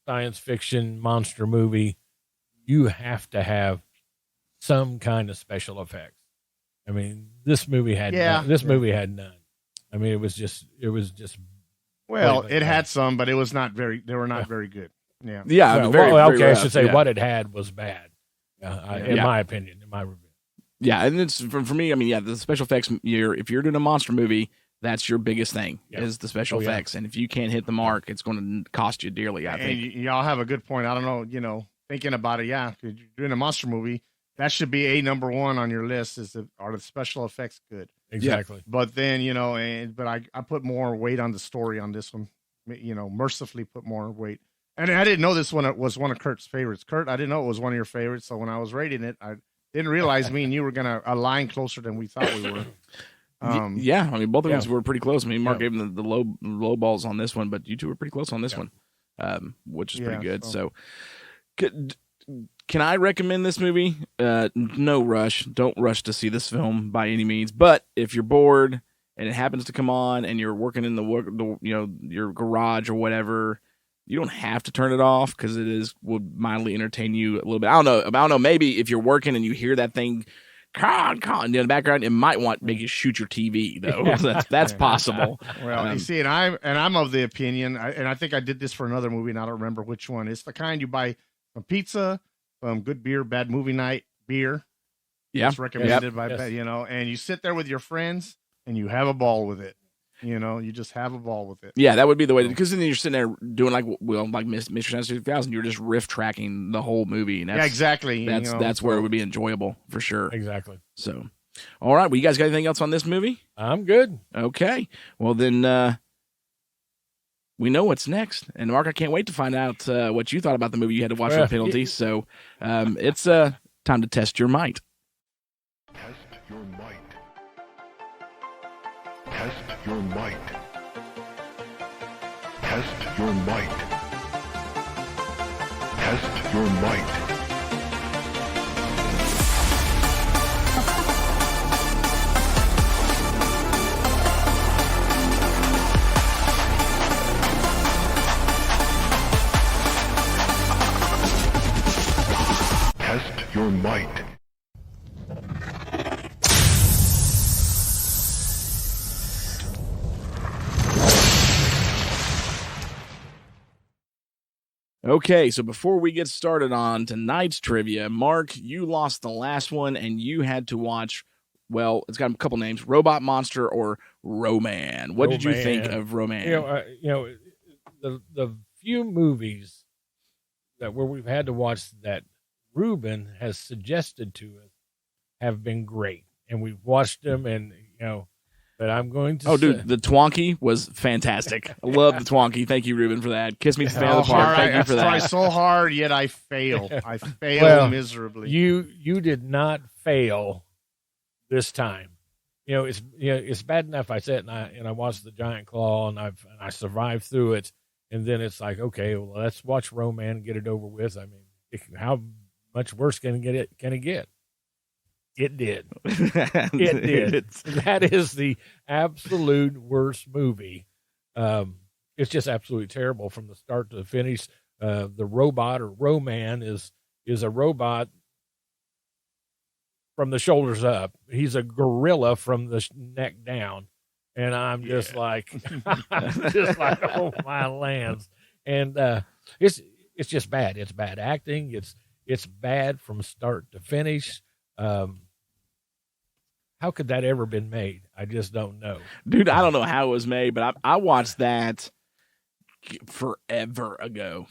science fiction monster movie, you have to have some kind of special effects. I mean, this movie had movie had none. I mean, it was just well, it had some, but it was not very. They were not very good. Yeah, yeah. I should say what it had was bad. In my opinion, in my review. Yeah, and it's for me. I mean, the special effects. If you're doing a monster movie, that's your biggest thing is the special effects. And if you can't hit the mark, it's going to cost you dearly, I think. And y'all have a good point. I don't know, thinking about it, you're doing a monster movie, that should be a number 1 on your list are the special effects good? Exactly. But then, but I put more weight on the story on this one, mercifully put more weight. And I didn't know this one was one of Kurt's favorites. Kurt, I didn't know it was one of your favorites. So when I was rating it, I didn't realize me and you were going to align closer than we thought we were. I mean, both of us were pretty close. I mean, Mark gave him the low balls on this one, but you two were pretty close on this one, which is pretty good. So, can I recommend this movie? No rush. Don't rush to see this film by any means. But if you're bored and it happens to come on, and you're working in your garage or whatever, you don't have to turn it off because would mildly entertain you a little bit. I don't know. Maybe if you're working and you hear that thing. In the background, it might make you shoot your TV though. That's possible. Well, you see, and I'm of the opinion, and I think I did this for another movie, and I don't remember which one. It's the kind you buy some pizza, some good beer, bad movie night beer. Yeah, it's recommended by and you sit there with your friends and you have a ball with it. You just have a ball with it. Yeah, that would be the way, because then you're sitting there doing like Mr. Science 2000. You're just riff tracking the whole movie. And exactly. That's where it would be enjoyable for sure. Exactly. So, all right. Well, you guys got anything else on this movie? I'm good. Okay. Well, then we know what's next. And Mark, I can't wait to find out what you thought about the movie you had to watch for penalty. So, it's time to test your might. Test your might. Test your might. Test your might. Test your might. Test your might. Okay, so before we get started on tonight's trivia, Mark, you lost the last one and you had to watch, well, it's got a couple names, Robot Monster or Roman. What did you think of Roman? The few movies that where we've had to watch that Ruben has suggested to us have been great, and we've watched them, and but I'm going to. Dude, the Twonky was fantastic. I love the Twonky. Thank you, Ruben, for that. Kiss Me to the Fan of the Park. Thank you for that. I try so hard, yet I fail. I fail miserably. You did not fail this time. It's bad enough I sat and I watched the Giant Claw and I survived through it, and then it's like, okay, well, let's watch Roman and get it over with. I mean, how much worse can it get? It did. It did. That is the absolute worst movie. It's just absolutely terrible from the start to the finish. The robot or Roman is a robot from the shoulders up. He's a gorilla from the neck down. And I'm just like, oh my lands. And it's just bad. It's bad acting. It's bad from start to finish. How could that ever been made? I just don't know. Dude, I don't know how it was made, but I watched that forever ago.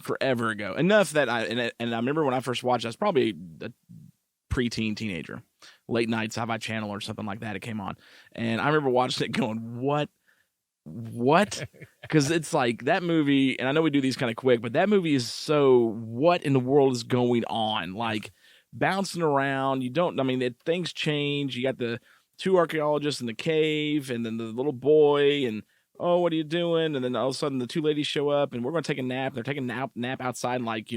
Enough that I remember when I first watched it, I was probably a preteen teenager. Late night Sci-Fi Channel or something like that, it came on. And I remember watching it going, what? Because it's like that movie, and I know we do these kind of quick, but that movie is so, what in the world is going on? Like, bouncing around, things change. You got the two archaeologists in the cave, and then the little boy, and what are you doing? And then all of a sudden the two ladies show up, and we're going to take a nap. They're taking a nap outside, like,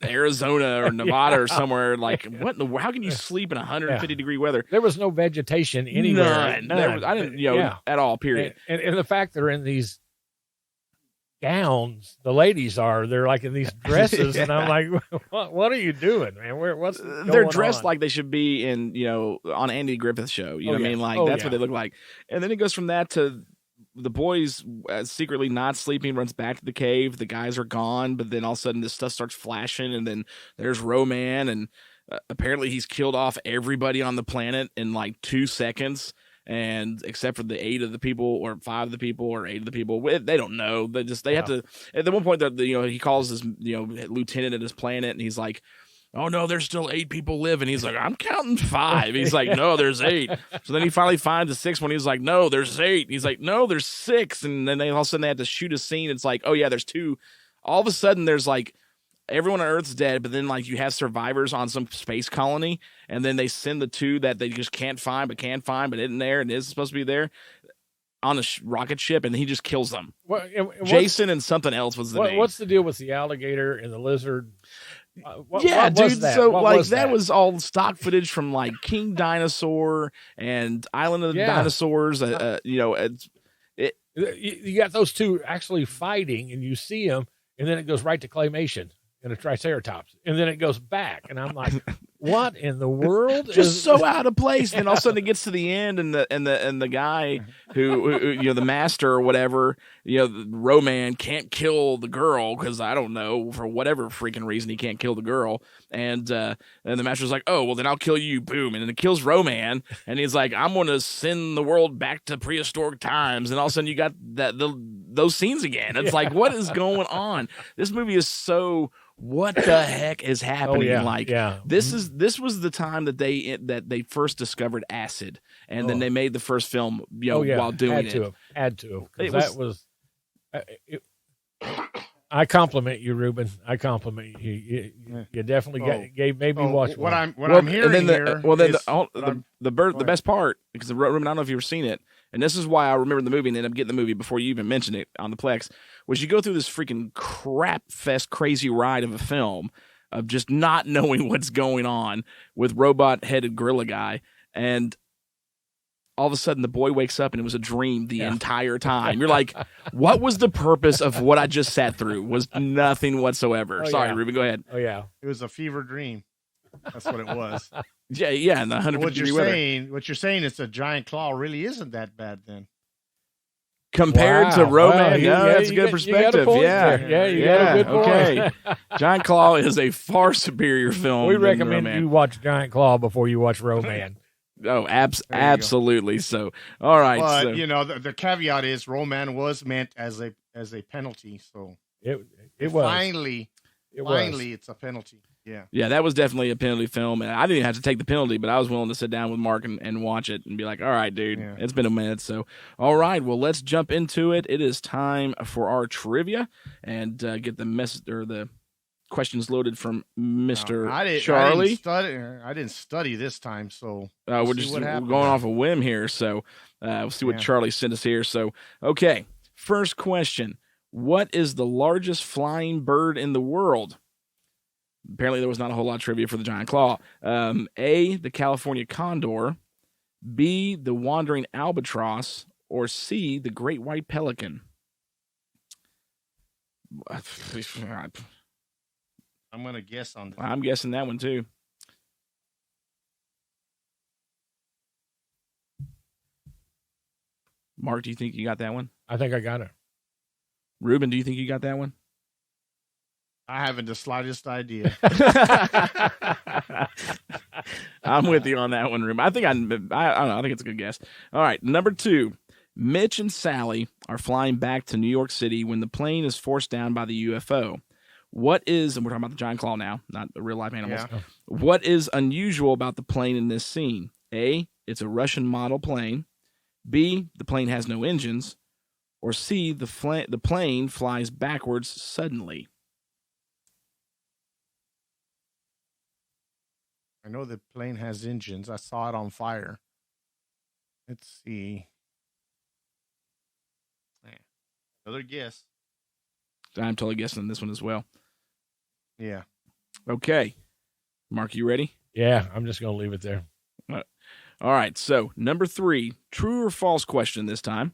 Arizona or Nevada or somewhere. Like, what in the, how can you sleep in 150 degree weather? There was no vegetation anywhere. None. I didn't, at all, period. And the fact they're in these gowns, the ladies they're like in these dresses, and I'm like, what are you doing, man? What's they're dressed on? like they should be in, on Andy Griffith's show. You know what I mean? Like, that's what they look like. And then it goes from that to the boys secretly not sleeping, runs back to the cave. The guys are gone, but then all of a sudden this stuff starts flashing, and then there's Roman, and apparently he's killed off everybody on the planet in like 2 seconds. And except for the 8 of the people or 5 of the people or 8 of the people, they don't know. They have to, at the one point that, he calls his, lieutenant at his planet, and he's like, oh no, there's still 8 people living. He's like, I'm counting 5. He's like, no, there's 8. So then he finally finds the 6th one. He's like, no, there's 8. He's like, no, there's 6. And then all of a sudden they have to shoot a scene. It's like, oh yeah, there's 2. All of a sudden there's like, everyone on Earth's dead, but then like you have survivors on some space colony, and then they send the 2 that they just can't find, but isn't there, and is supposed to be there on a rocket ship, and he just kills them. Jason and something else was the name. What's the deal with the alligator and the lizard? What dude. That? So that was all stock footage from like King Dinosaur and Island of the Dinosaurs. You got those 2 actually fighting, and you see them, and then it goes right to claymation and a Triceratops, and then it goes back, and I'm like, what in the world? Just so out of place. And all of a sudden it gets to the end, and the guy who the master or whatever, the Roman can't kill the girl because I don't know, for whatever freaking reason he can't kill the girl, and the master's like, oh well, then I'll kill you, boom, and then it kills Roman, and he's like, I'm going to send the world back to prehistoric times, and all of a sudden you got those scenes again. It's like, what is going on? This movie is so. What the heck is happening? This was the time that they first discovered acid, and then they made the first film, while doing had to have. That was I compliment you, Ruben. I compliment you. You definitely made me watch what one. I'm hearing here. The bird. The best part, because Ruben, I don't know if you've ever seen it, and this is why I remember the movie and ended up getting the movie before you even mentioned it on the Plex. Was you go through this freaking crap fest, crazy ride of a film of just not knowing what's going on with robot-headed gorilla guy, and all of a sudden the boy wakes up and it was a dream the entire time. You're like, what was the purpose of what I just sat through? Was nothing whatsoever. Sorry, Ruben, go ahead. Oh yeah. It was a fever dream. That's what it was. Yeah, and the 150 what you're saying is a giant claw really isn't that bad then. Compared to Roman, that's a good perspective. You got a good point. Okay. Giant Claw is a far superior film. We recommend you watch Giant Claw before you watch Roman. Oh, absolutely. So, all right. But the caveat is Roman was meant as a penalty. So it was finally it's a penalty. Yeah, that was definitely a penalty film, and I didn't even have to take the penalty, but I was willing to sit down with Mark and watch it and be like, all right, dude, it's been a minute. So, all right, well, let's jump into it. It is time for our trivia and get the message or the questions loaded from Mr. Charlie. I didn't study this time, so we're going off a whim here. So we'll see what Charlie sent us here. So, okay, first question. What is the largest flying bird in the world? Apparently, there was not a whole lot of trivia for the giant claw. A, the California condor. B, the wandering albatross. Or C, the great white pelican. I'm going to guess on that. I'm guessing that one, too. Mark, do you think you got that one? I think I got it. Ruben, do you think you got that one? I haven't the slightest idea. I'm with you on that one, Ruben. I don't know. I think it's a good guess. All right, number 2. Mitch and Sally are flying back to New York City when the plane is forced down by the UFO. What is, and we're talking about the giant claw now, not the real life animals. Yeah. What is unusual about the plane in this scene? A, it's a Russian model plane. B, the plane has no engines. Or C, the plane flies backwards suddenly. I know the plane has engines. I saw it on fire. Let's see. Another guess. I'm totally guessing on this one as well. Yeah. Okay. Mark, you ready? Yeah, I'm just going to leave it there. All right. So, number 3, true or false question this time.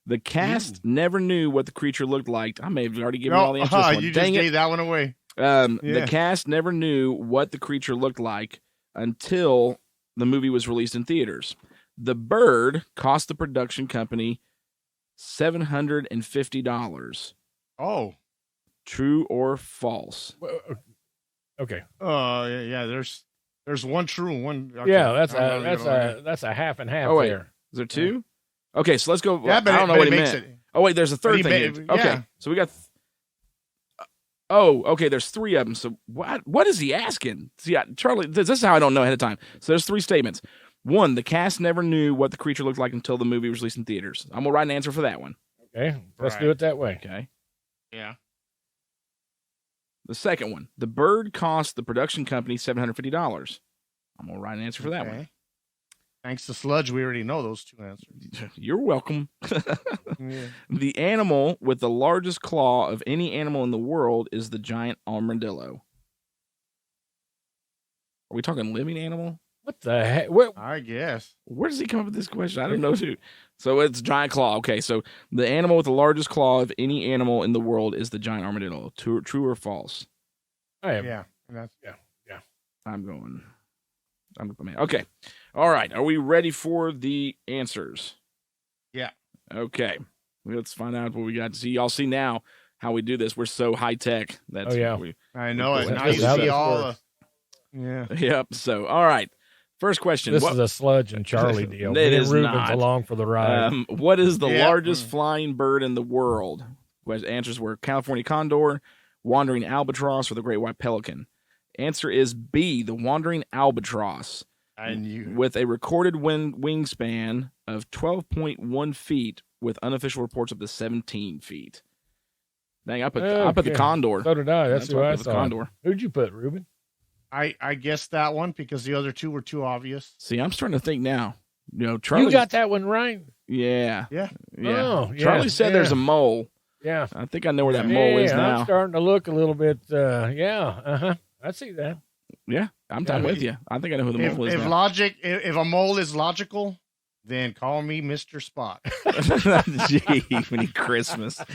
The cast never knew what the creature looked like. I may have already given you all the answers. You just gave that one away. The cast never knew what the creature looked like until the movie was released in theaters. The bird cost the production company $750. Oh. True or false? Okay. Yeah. There's one true one. Okay. Yeah, that's a half and half. Oh wait, there. Is there 2? Okay, so let's go. Yeah, but I don't know what he meant. it. Oh wait, there's a third thing. Here. Okay, so we got. Okay. There's 3 of them. So what is he asking? See, Charlie, this is how I don't know ahead of time. So there's 3 statements. 1, the cast never knew what the creature looked like until the movie was released in theaters. I'm gonna write an answer for that one. Okay, let's do it that way. Okay. Yeah. The second one, the bird cost the production company $750. I'm gonna write an answer for that one. Thanks to Sludge, we already know those 2 answers. You're welcome. The animal with the largest claw of any animal in the world is the giant armadillo. Are we talking living animal? What the heck? I guess. Where does he come up with this question? I don't know, too. So it's giant claw. Okay, so the animal with the largest claw of any animal in the world is the giant armadillo. True or false? Yeah. I'm going. Okay. All right. Are we ready for the answers? Yeah. Okay. Let's find out what we got to see. Y'all see now how we do this. We're so high tech. That's I know it. Now you see all the. Yeah. Yep. So, all right. First question. This is a Sludge and Charlie deal. It is Ruben's not. Along for the ride. What is the largest flying bird in the world? Answers were California condor, wandering albatross, or the great white pelican. Answer is B, the wandering albatross. With a recorded wingspan of 12.1 feet, with unofficial reports up to 17 feet. Dang, I put the Condor. So did I. That's who what I put with thought. Condor. Who'd you put, Ruben? I guessed that one because the other two were too obvious. See, I'm starting to think now. Charlie You got that one right. Yeah. Yeah. Oh, yeah. Charlie said there's a mole. Yeah. I think I know where that mole is now. I'm starting to look a little bit. I see that. Yeah, I'm with you. I think I know who the mole is. If a mole is logical, then call me Mr. Spot. Gee, many Christmas. All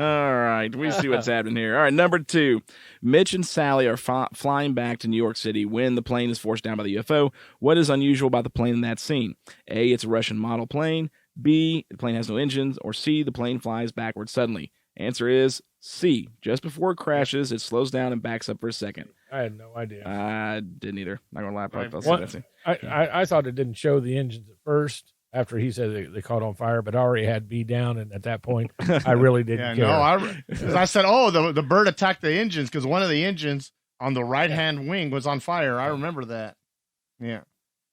right, we see what's happening here. All right, number 2. Mitch and Sally are flying back to New York City when the plane is forced down by the UFO. What is unusual about the plane in that scene? A, it's a Russian model plane. B, the plane has no engines. Or C, the plane flies backwards suddenly. Answer is C. Just before it crashes, it slows down and backs up for a second. I had no idea. I didn't either. Not gonna lie, probably I thought it didn't show the engines at first. After he said they caught on fire, but I already had B down, and at that point, I really didn't care. No, because I said, the bird attacked the engines because one of the engines on the right-hand wing was on fire. I remember that. Yeah.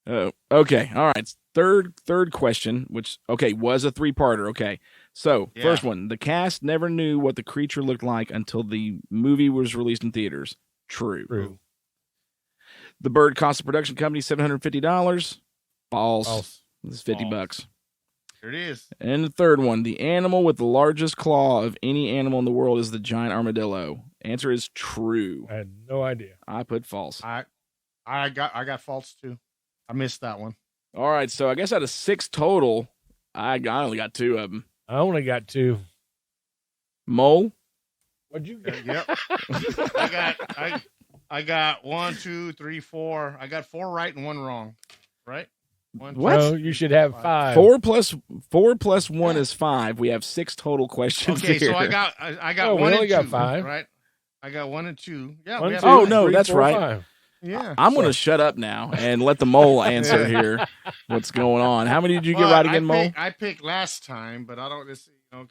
Oh, okay. All right. Third question, which, was a 3-parter. Okay. So, First one, the cast never knew what the creature looked like until the movie was released in theaters. True. The bird cost the production company $750. False. This is $50. Here it is. And the third one, the animal with the largest claw of any animal in the world is the giant armadillo. Answer is true. I had no idea. I put false. I got false too. I missed that one. All right, so I guess out of 6 total, I only got 2 of them. I only got 2. Mole? What'd you get? Yep. I got 1, 2, 3, 4. I got 4 right and 1 wrong. Right? What? No, you should have 5. 4 plus 1 is 5. We have 6 total questions. Okay, here. so I got Oh, 1 we only and got 2, 5. right? I got 1 and 2. Yeah. 1, we have 2, Oh, no, 3, that's 4, right. 5. Yeah. I'm going to shut up now and let the mole answer here. What's going on? How many did you get right again, Mole? I picked last time, but I don't.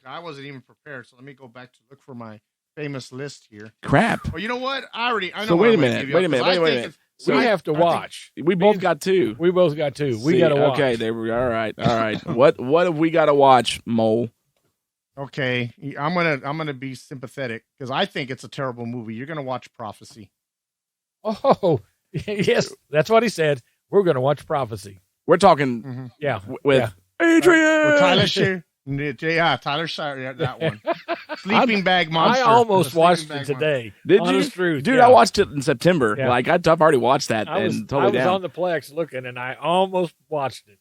I wasn't even prepared. So let me go back to look for my famous list here. Crap. Oh, you know what? I know. So wait a minute. Wait a minute. So we have to watch. We both got 2. We both got 2. We got to watch. Okay, there we are. All right. What have we got to watch, Mole? Okay, I'm gonna be sympathetic because I think it's a terrible movie. You're gonna watch Prophecy. Oh, yes, that's what he said. We're going to watch Prophecy. We're talking, with Adrian. With Tyler Shire. Yeah, Tyler Shire. That one. Sleeping Bag Monster. I almost watched it today. Did Honest you? truth, Dude, yeah. I watched it in September. Yeah. Like I've already watched that I was on the Plex looking, and I almost watched it.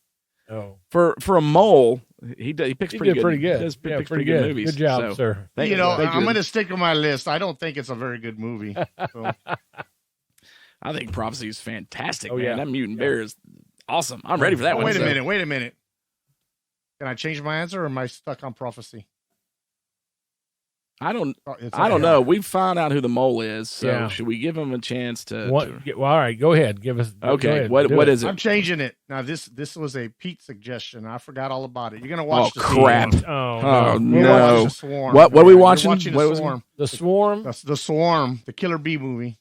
Oh, for a mole, he picks pretty good. Pretty good. He does Yeah, picks pretty good good. movies. Good job, so, sir. Thank you. I'm going to stick with my list. I don't think it's a very good movie. So. I think Prophecy is fantastic. Oh, man. yeah. That mutant bear is awesome. I'm ready for that one. Wait a minute. Can I change my answer, or am I stuck on Prophecy? I don't know. We found out who the mole is, so should we give him a chance to? Well, all right, go ahead. Give us. Okay, what is it? I'm changing it now. This was a Pete suggestion. I forgot all about it. You're gonna watch. Oh crap! Oh no! The Swarm. What are we watching? Watching what the Swarm. The Swarm. The Swarm. The Killer Bee movie.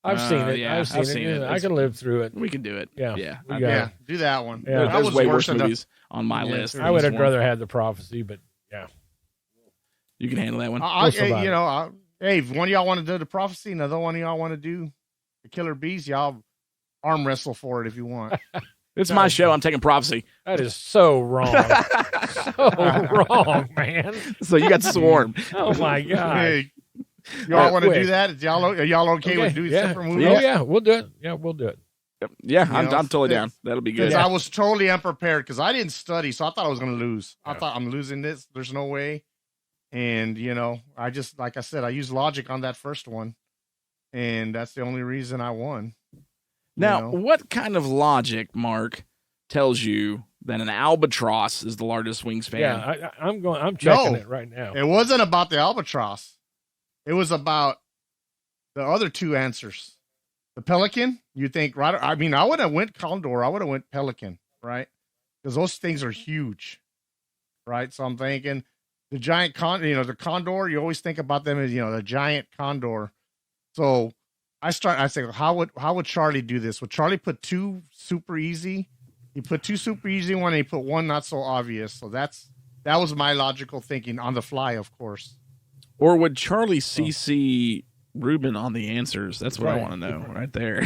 I've seen it. Yeah, I've seen it. I can live through it. We can do it. Yeah, yeah. Do that one. Yeah. There's way worse movies on my list. I would have rather had the Prophecy, but yeah. You can handle that one. Hey, if one of y'all want to do the Prophecy, another one of y'all want to do the Killer Bees, y'all arm wrestle for it if you want. It's my show. I'm taking Prophecy. That is so wrong. So wrong, man. So you got Swarm. Oh my god. Hey, y'all want to do that? Are y'all okay with doing separate movies? Oh yeah, we'll do it. Yeah, we'll do it. Yeah, I'm totally down. That'll be good. I was totally unprepared because I didn't study, so I thought I was going to lose. I thought I'm losing this. There's no way. And, I just, like I said, I used logic on that first one. And that's the only reason I won. Now, what kind of logic, Mark, tells you that an albatross is the largest wingspan? Yeah, I'm checking it right now. It wasn't about the albatross. It was about the other 2 answers. The pelican, you think, right? I mean, I would have went condor. I would have went pelican, right? Because those things are huge, right? So I'm thinking the giant the condor, you always think about them as, the giant condor. So I say, how would Charlie do this? Would Charlie put 2 super easy? He put 2 super easy one, and he put 1 not so obvious. So that's That was my logical thinking on the fly, of course. Or would Charlie CC Ruben on the answers? That's what I want to know right there.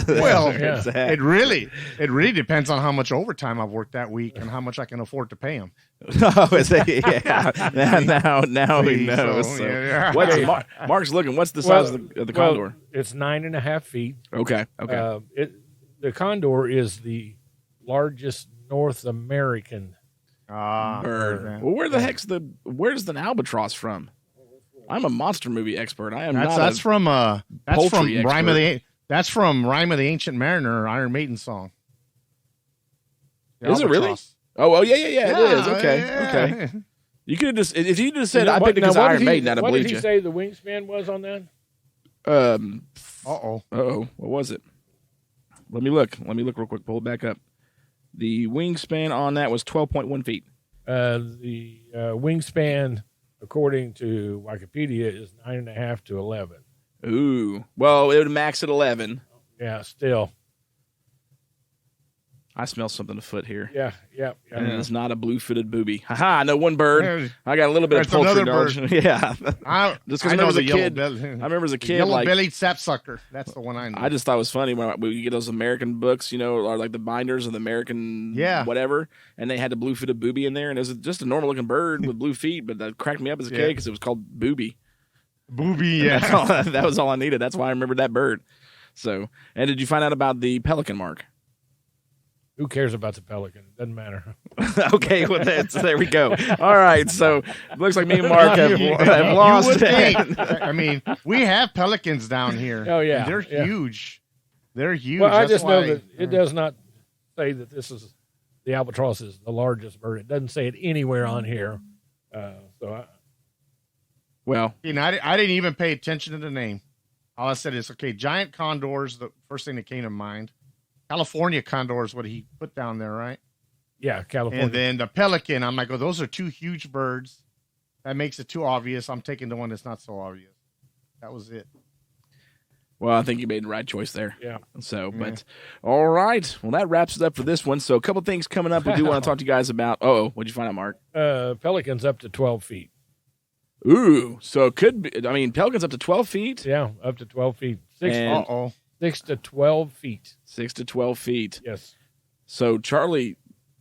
Well, it really depends on how much overtime I've worked that week and how much I can afford to pay him. Now he knows. Yeah. What's Mark's looking? What's the size of the condor? Well, it's 9.5 feet. Okay. The condor is the largest North American bird. Well, where's the albatross from? I'm a monster movie expert. I am that's from Rime of the Ancient Mariner, Iron Maiden song. Is it really? Oh yeah, it is. Okay. You could have just if you just said I picked it because Iron Maiden, I'd have believed you. What did he say the wingspan was on that? What was it? Let me look real quick. Pull it back up. The wingspan on that was 12.1 feet. The wingspan, according to Wikipedia, is 9.5 to 11. Ooh. Well, it would max at 11. Yeah, still. I smell something afoot here. Yeah. And it's not a blue-footed booby. Ha-ha, I know one bird. I got a little bit of poultry knowledge. Yeah. Just because I know the yellow belly. I remember as a kid, yellow-bellied sapsucker. That's the one I know. I just thought it was funny when we get those American books, or like the binders of the American whatever, and they had the blue-footed booby in there, and it was just a normal-looking bird with blue feet, but that cracked me up as a kid because it was called booby. Booby, yeah. That was all I needed. That's why I remembered that bird. So, and did you find out about the pelican, Mark? Who cares about the pelican? It doesn't matter. Okay, well, there we go. All right, so it looks like me and Mark have lost. You would think. I mean, we have pelicans down here. Oh, yeah. They're huge. They're huge. Well, I just know that it does not say that this is the albatross is the largest bird. It doesn't say it anywhere on here. I didn't even pay attention to the name. All I said is, giant condors, the first thing that came to mind. California condor is what he put down there, right? Yeah, California. And then the pelican, I'm like, those are two huge birds. That makes it too obvious. I'm taking the one that's not so obvious. That was it. Well, I think you made the right choice there. Yeah. So, but all right. Well, that wraps it up for this one. So, a couple things coming up we do want to talk to you guys about. What'd you find out, Mark? Pelicans up to 12 feet. Ooh, so it could be. I mean, pelicans up to 12 feet. Yeah, up to 12 feet. 6 to 12 feet. 6 to 12 feet. Yes. So, Charlie,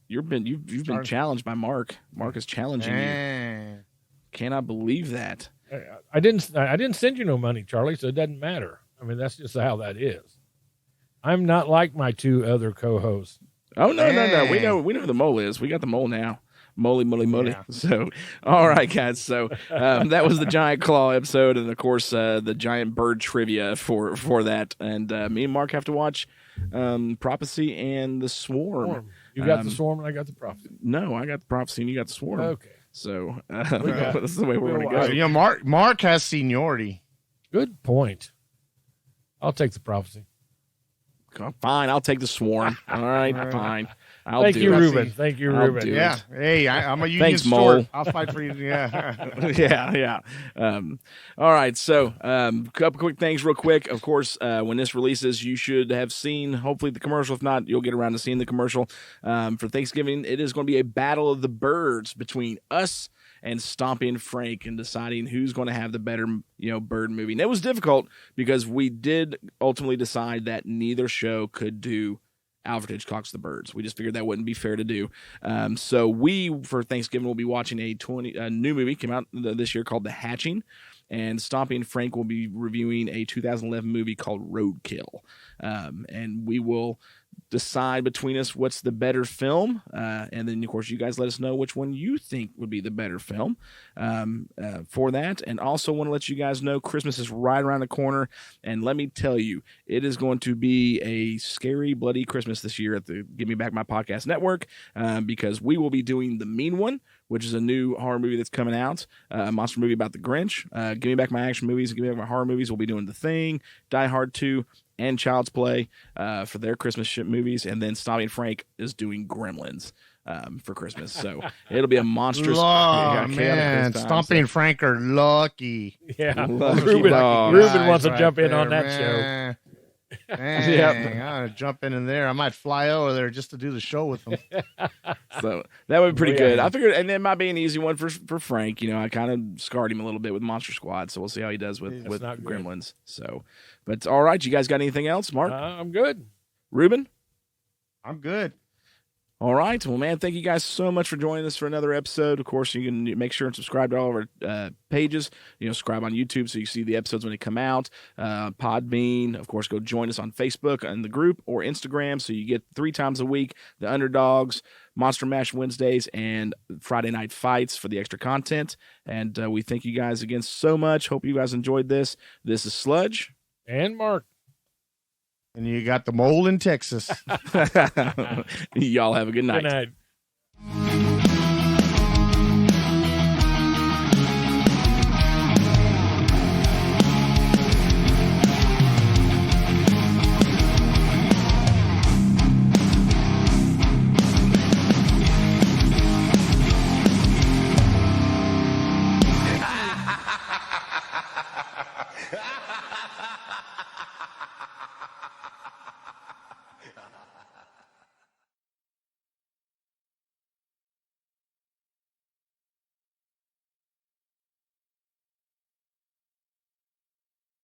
you've been challenged by Mark. Mark is challenging you. Cannot believe that. I didn't send you no money, Charlie, so it doesn't matter. I mean, that's just how that is. I'm not like my two other co-hosts. Oh no. We know who the mole is. We got the mole now. Moly. Yeah. So, all right, guys. So that was the Giant Claw episode, and of course the giant bird trivia for that. And me and Mark have to watch Prophecy and the Swarm. You got the Swarm, and I got the Prophecy. No, I got the Prophecy, and you got the Swarm. Okay. So this is the way we're going to go. Mark has seniority. Good point. I'll take the Prophecy. Fine, I'll take the Swarm. All right, fine. Thank you, Ruben. Thank you, Ruben. Yeah. Hey, I'm a union Thanks, steward. Mole. I'll fight for you. Yeah. yeah. All right. So, couple quick things real quick. Of course, when this releases, you should have seen, hopefully, the commercial. If not, you'll get around to seeing the commercial. For Thanksgiving, it is going to be a battle of the birds between us and Stomping Frank and deciding who's going to have the better, bird movie. And it was difficult because we did ultimately decide that neither show could do Alfred Hitchcock's The Birds. We just figured that wouldn't be fair to do. So we, for Thanksgiving, will be watching a new movie came out this year called The Hatching. And Stomping Frank will be reviewing a 2011 movie called Roadkill. And we will decide between us what's the better film. And then, of course, you guys let us know which one you think would be the better film for that. And also want to let you guys know Christmas is right around the corner. And let me tell you, it is going to be a scary, bloody Christmas this year at the Give Me Back My Podcast Network because we will be doing The Mean One, which is a new horror movie that's coming out, a monster movie about the Grinch. Give Me Back My Action Movies, Give Me Back My Horror Movies. We'll be doing The Thing, Die Hard 2, and Child's Play for their Christmas ship movies. And then Stomping Frank is doing Gremlins for Christmas. So it'll be a monstrous... man, Stomping Frank are lucky. Yeah, Lucky Ruben dogs. wants to jump in on that show. Dang, Yep. I'm gonna jump in there. I might fly over there just to do the show with them. So that would be pretty Yeah. good. I figured, and it might be an easy one for Frank. You know, I kind of scarred him a little bit with Monster Squad, so we'll see how he does with not good. Gremlins. So, but all right, you guys got anything else, Mark? I'm good. Ruben? I'm good. All right. Well, man, thank you guys so much for joining us for another episode. Of course, you can make sure and subscribe to all of our pages. You know, subscribe on YouTube so you see the episodes when they come out. Podbean, of course, go join us on Facebook and the group or Instagram so you get 3 times a week the Underdogs, Monster Mash Wednesdays, and Friday Night Fights for the extra content. And we thank you guys again so much. Hope you guys enjoyed this. This is Sludge. And Mark. And you got the mole in Texas. Y'all have a good night. Good night.